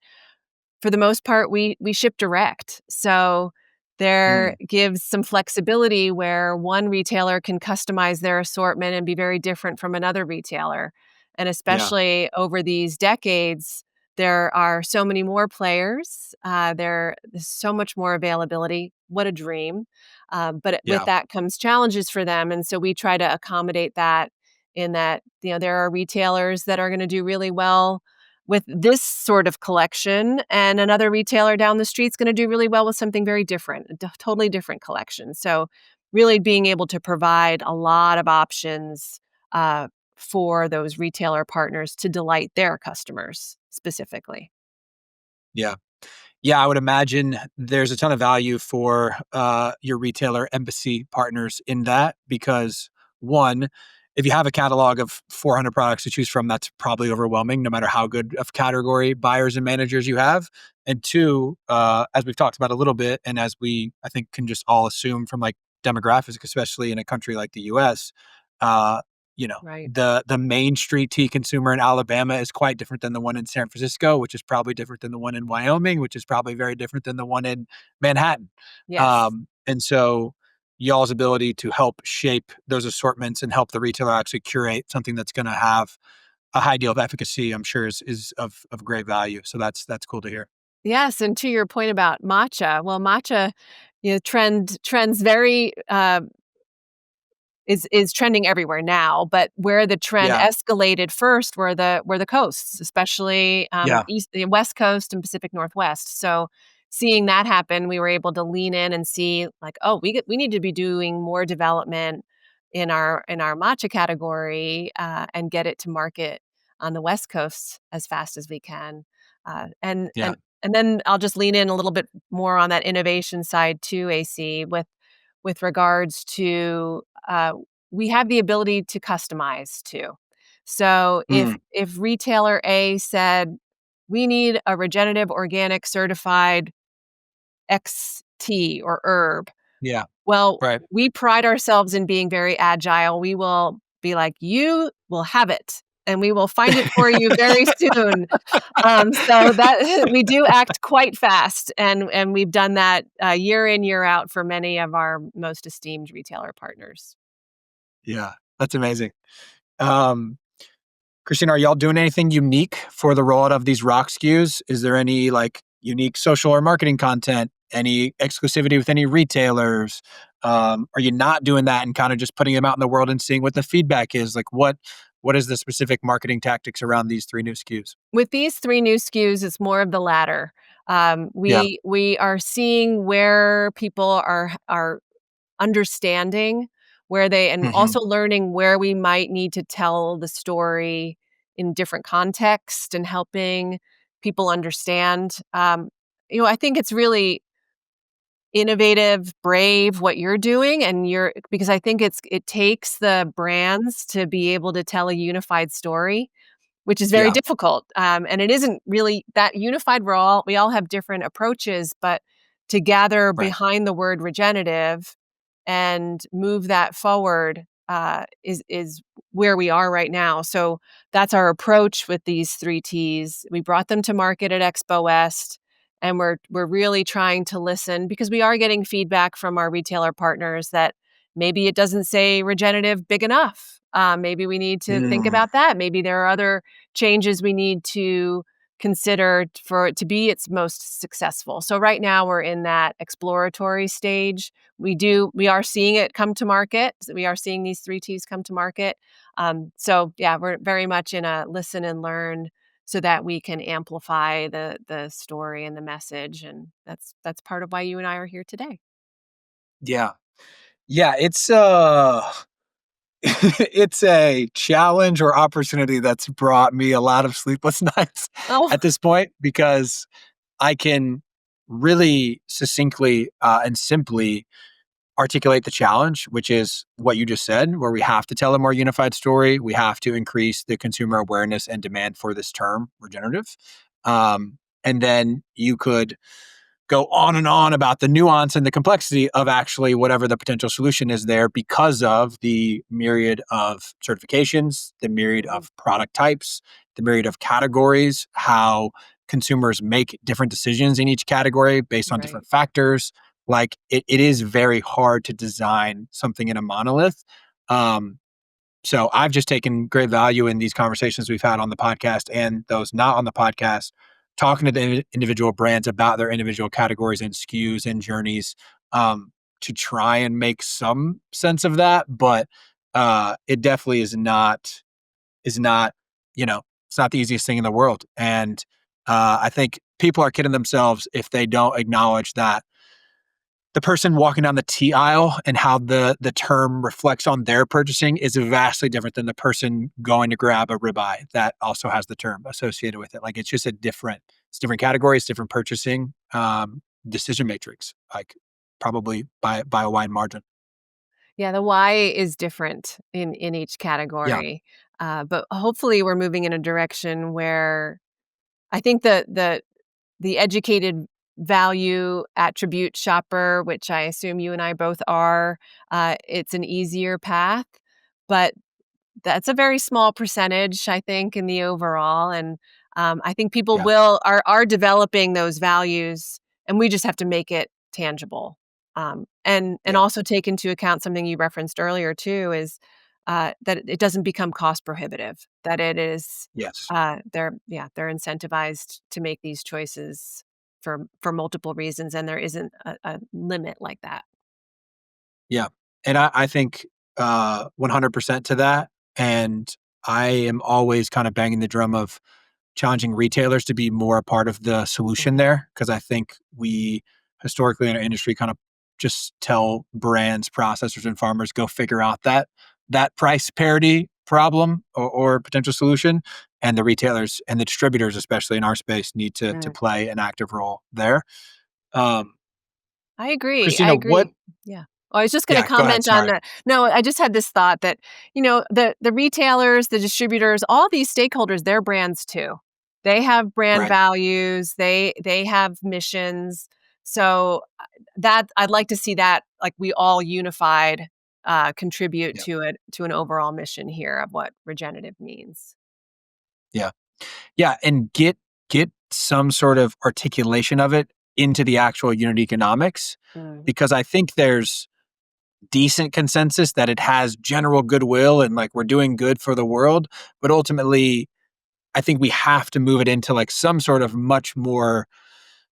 for the most part, we ship direct. So there Hmm. gives some flexibility where one retailer can customize their assortment and be very different from another retailer. And Yeah. especially over these decades, there are so many more players. There's so much more availability. What a dream. With Yeah. that comes challenges for them. And so we try to accommodate that in that, there are retailers that are going to do really well with this sort of collection, and another retailer down the street is going to do really well with something very different, a totally different collection. So, really being able to provide a lot of options uh, for those retailer partners to delight their customers specifically. Yeah. Yeah, I would imagine there's a ton of value for your retailer embassy partners in that because, one, if you have a catalog of 400 products to choose from, that's probably overwhelming, no matter how good of category buyers and managers you have. And two, as we've talked about a little bit, and as I think, can just all assume from like demographics, especially in a country like the U.S., uh, Right. the main street tea consumer in Alabama is quite different than the one in San Francisco, which is probably different than the one in Wyoming, which is probably very different than the one in Manhattan. Yes. And so y'all's ability to help shape those assortments and help the retailer actually curate something that's going to have a high deal of efficacy, I'm sure is of great value. So that's cool to hear. Yes, and to your point about matcha, well, matcha, trends very is trending everywhere now, but where the trend Yeah. escalated first were the coasts, especially Yeah. the West Coast and Pacific Northwest. So seeing that happen, we were able to lean in and see like, oh, we need to be doing more development in our matcha category and get it to market on the West Coast as fast as we can. Uh, and Yeah. and and then I'll just lean in a little bit more on that innovation side too, AC, with regards to we have the ability to customize too. So if Mm. if retailer A said we need a regenerative organic certified X tea or herb, Yeah. well, Right. we pride ourselves in being very agile. We will be like, you will have it. and we will find it for you very soon. So that we do act quite fast, and we've done that year in, year out for many of our most esteemed retailer partners. Yeah, that's amazing. Um, Christina, are y'all doing anything unique for the rollout of these rock SKUs? Is there any like unique social or marketing content? Any exclusivity with any retailers? Are you not doing that and kind of just putting them out in the world and seeing what the feedback is? Like what is the specific marketing tactics around these three new SKUs? With these 3 new SKUs, it's more of the latter. Yeah. We are seeing where people are understanding where they and Hmm. also learning where we might need to tell the story in different context and helping people understand. I think it's really innovative, brave what you're doing, and you're because I think it takes the brands to be able to tell a unified story, which is very Yeah. difficult. And it isn't really that unified. We all have different approaches, but to gather Right. behind the word regenerative and move that forward is where we are right now. So that's our approach with these 3 Ts. We brought them to market at Expo West, and we're really trying to listen because we are getting feedback from our retailer partners that maybe it doesn't say regenerative big enough. Maybe we need to think Mm, about that. Maybe there are other changes we need to consider for it to be its most successful. So right now we're in that exploratory stage. We are seeing it come to market. We are seeing these 3 Ts come to market. So yeah, we're very much in a listen and learn so that we can amplify the story and the message. And that's part of why you and I are here today. yeah. Yeah, it's it's a challenge or opportunity that's brought me a lot of sleepless nights Oh, at this point because I can really succinctly and simply articulate the challenge, which is what you just said, where we have to tell a more unified story. We have to increase the consumer awareness and demand for this term, regenerative. And then you could go on and on about the nuance and the complexity of actually whatever the potential solution is there because of the myriad of certifications, the myriad mhm, of product types, the myriad of categories, how consumers make different decisions in each category based on right. different factors. Like it is very hard to design something in a monolith. Um, so I've just taken great value in these conversations we've had on the podcast and those not on the podcast, talking to the individual brands about their individual categories and SKUs and journeys um, to try and make some sense of that. But it definitely is not, you know, it's not the easiest thing in the world. And I think people are kidding themselves if they don't acknowledge that the person walking down the tea aisle and how the term reflects on their purchasing is vastly different than the person going to grab a ribeye that also has the term associated with it. Like it's just it's different categories, different purchasing decision matrix, like probably by a wide margin. Yeah, the why is different in each Yeah. category. But hopefully we're moving in a direction where I think the educated value attribute shopper, which I assume you and I both are, it's an easier path, but that's a very small percentage, I think, in the overall. And I think people Yeah. are developing those values, and we just have to make it tangible. And Yeah. also take into account something you referenced earlier too is that it doesn't become cost prohibitive. That it is Yes. they're incentivized to make these choices for multiple reasons, and there isn't a limit like that. Yeah. And I think 100% to that. And I am always kind of banging the drum of challenging retailers to be more a part of the solution Mhm. there. Cause I think we historically in our industry kind of just tell brands, processors, and farmers go figure out that price parity problem or potential solution. And the retailers and the distributors, especially in our space, need to Mm. play an active role there. Um, I agree, I Christina, what agree. Yeah. Oh, I was just gonna yeah, go ahead. comment on Sorry. that. No, I just had this thought that, the retailers, the distributors, all these stakeholders, they're brands too. They have brand Right. values, they have missions. So, that I'd like to see that, like, we all unified, contribute Yeah. to an overall mission here of what regenerative means. Yeah. Yeah. And get some sort of articulation of it into the actual unit economics, Mm. because I think there's decent consensus that it has general goodwill and like we're doing good for the world. But ultimately, I think we have to move it into like some sort of much more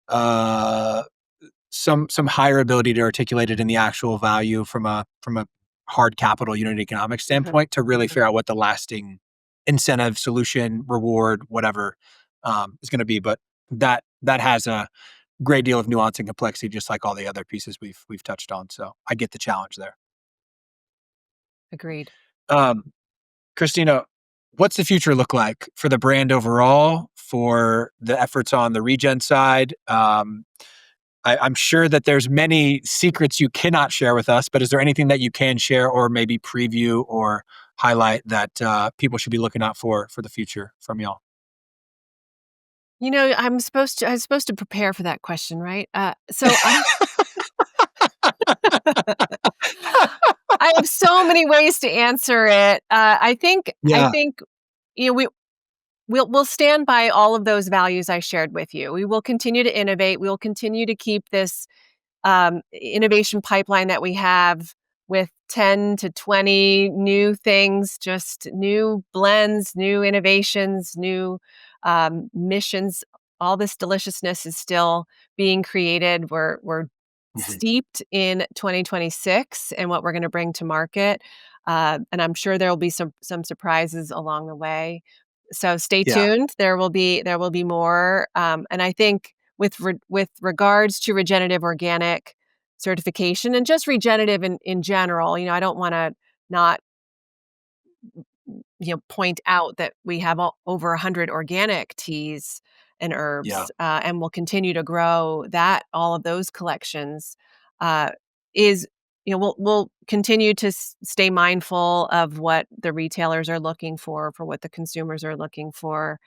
uh some higher ability to articulate it in the actual value from a hard capital unit economic Mhm. standpoint to really figure out what the lasting incentive, solution, reward, whatever is going to be. But that has a great deal of nuance and complexity, just like all the other pieces we've touched on. So I get the challenge there. Agreed. Um, Christina, what's the future look like for the brand overall, for the efforts on the regen side? I'm sure that there's many secrets you cannot share with us, but is there anything that you can share or maybe preview or highlight that people should be looking out for the future from y'all? I'm supposed to prepare for that question, right? So I I have so many ways to answer it. I Yeah, think you know we'll stand by all of those values I shared with you. We will continue to innovate. We will continue to keep this innovation pipeline that we have with 10 to 20 new things, just new blends, new innovations, new missions. All this deliciousness is still being created. We're mhm, steeped in 2026 and what we're going to bring to market. And I'm sure there will be some surprises along the way. So stay yeah, tuned. There will be more. And I think with regards to regenerative organic certification and just regenerative in general, I don't want to not point out that we have over 100 organic teas and yeah, herbs, and we'll continue to grow that all of those collections. Uh, is we'll continue to stay mindful of what the retailers are looking for what the consumers are looking for.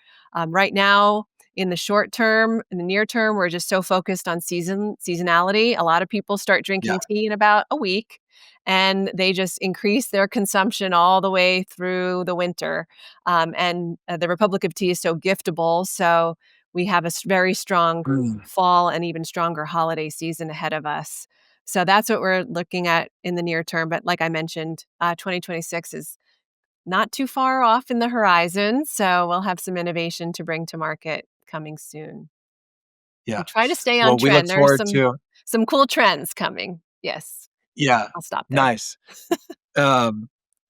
Right now, in the short term, in the near term, we're just so focused on seasonality. A lot of people start yeah. drinking tea in about a week, and they just increase their consumption all the way through the winter. And the Republic of Tea is so giftable, so we have a very strong Mm, fall and even stronger holiday season ahead of us. So that's what we're looking at in the near term. But like I mentioned, 2026 is not too far off in the horizon, so we'll have some innovation to bring to market coming soon. yeah. And try to stay on Well, we look trend. There are forward some to some cool trends coming. Yes, yeah, I'll stop there. nice. Um,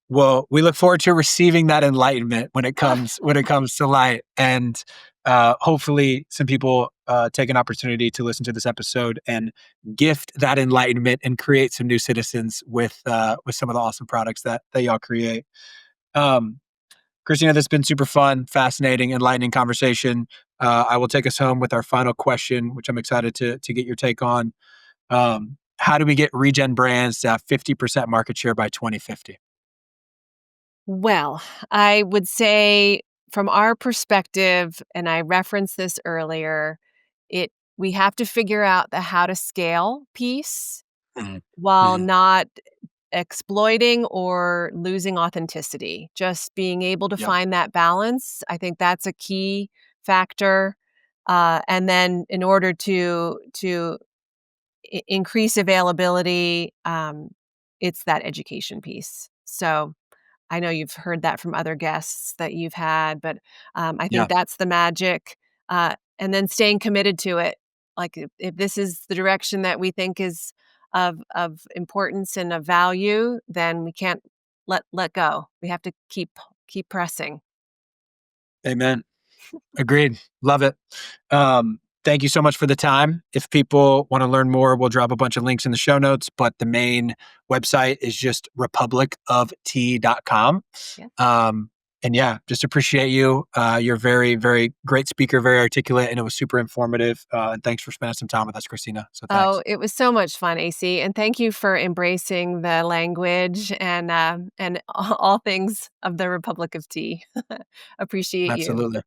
well, we look forward to receiving that enlightenment when it comes to light, and hopefully, some people take an opportunity to listen to this episode and gift that enlightenment and create some new citizens with some of the awesome products that y'all create. Um, Christina, this has been super fun, fascinating, enlightening conversation. I will take us home with our final question, which I'm excited to get your take on. How do we get regen brands to have 50% market share by 2050? Well, I would say from our perspective, and I referenced this earlier, it we have to figure out the how to scale piece Mhm, while mhm. not exploiting or losing authenticity. Just being able to Yep. find that balance, I think that's a key factor. And then in order to increase availability, it's that education piece. So I know you've heard that from other guests that you've had, but I Yeah. think that's the magic. And then staying committed to it. Like if this is the direction that we think is of importance and of value, then we can't let go. We have to keep pressing. Amen. Agreed. Love it. Thank you so much for the time. If people want to learn more, we'll drop a bunch of links in the show notes, but the main website is just republicoftea.com. Yes. Um, and yeah, just appreciate you. You're very, very great speaker, very articulate, and it was super informative. And thanks for spending some time with us, Christina. So thanks. Oh, it was so much fun, AC, and thank you for embracing the language and all things of the Republic of Tea. Appreciate you. Absolutely.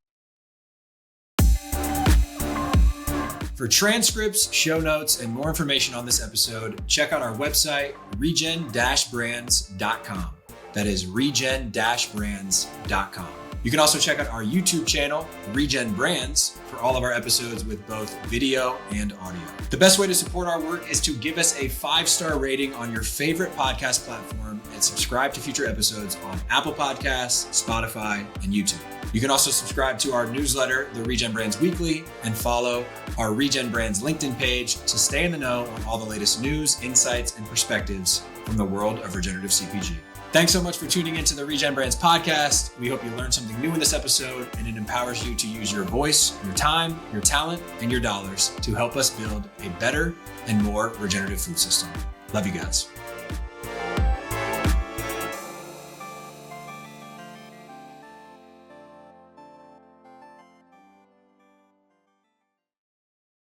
For transcripts, show notes, and more information on this episode, check out our website, regen-brands.com. That is regen-brands.com. You can also check out our YouTube channel, Regen Brands, for all of our episodes with both video and audio. The best way to support our work is to give us a 5-star rating on your favorite podcast platform and subscribe to future episodes on Apple Podcasts, Spotify, and YouTube. You can also subscribe to our newsletter, the Regen Brands Weekly, and follow our Regen Brands LinkedIn page to stay in the know on all the latest news, insights, and perspectives from the world of regenerative CPG. Thanks so much for tuning into the Regen Brands podcast. We hope you learned something new in this episode and it empowers you to use your voice, your time, your talent, and your dollars to help us build a better and more regenerative food system. Love you guys.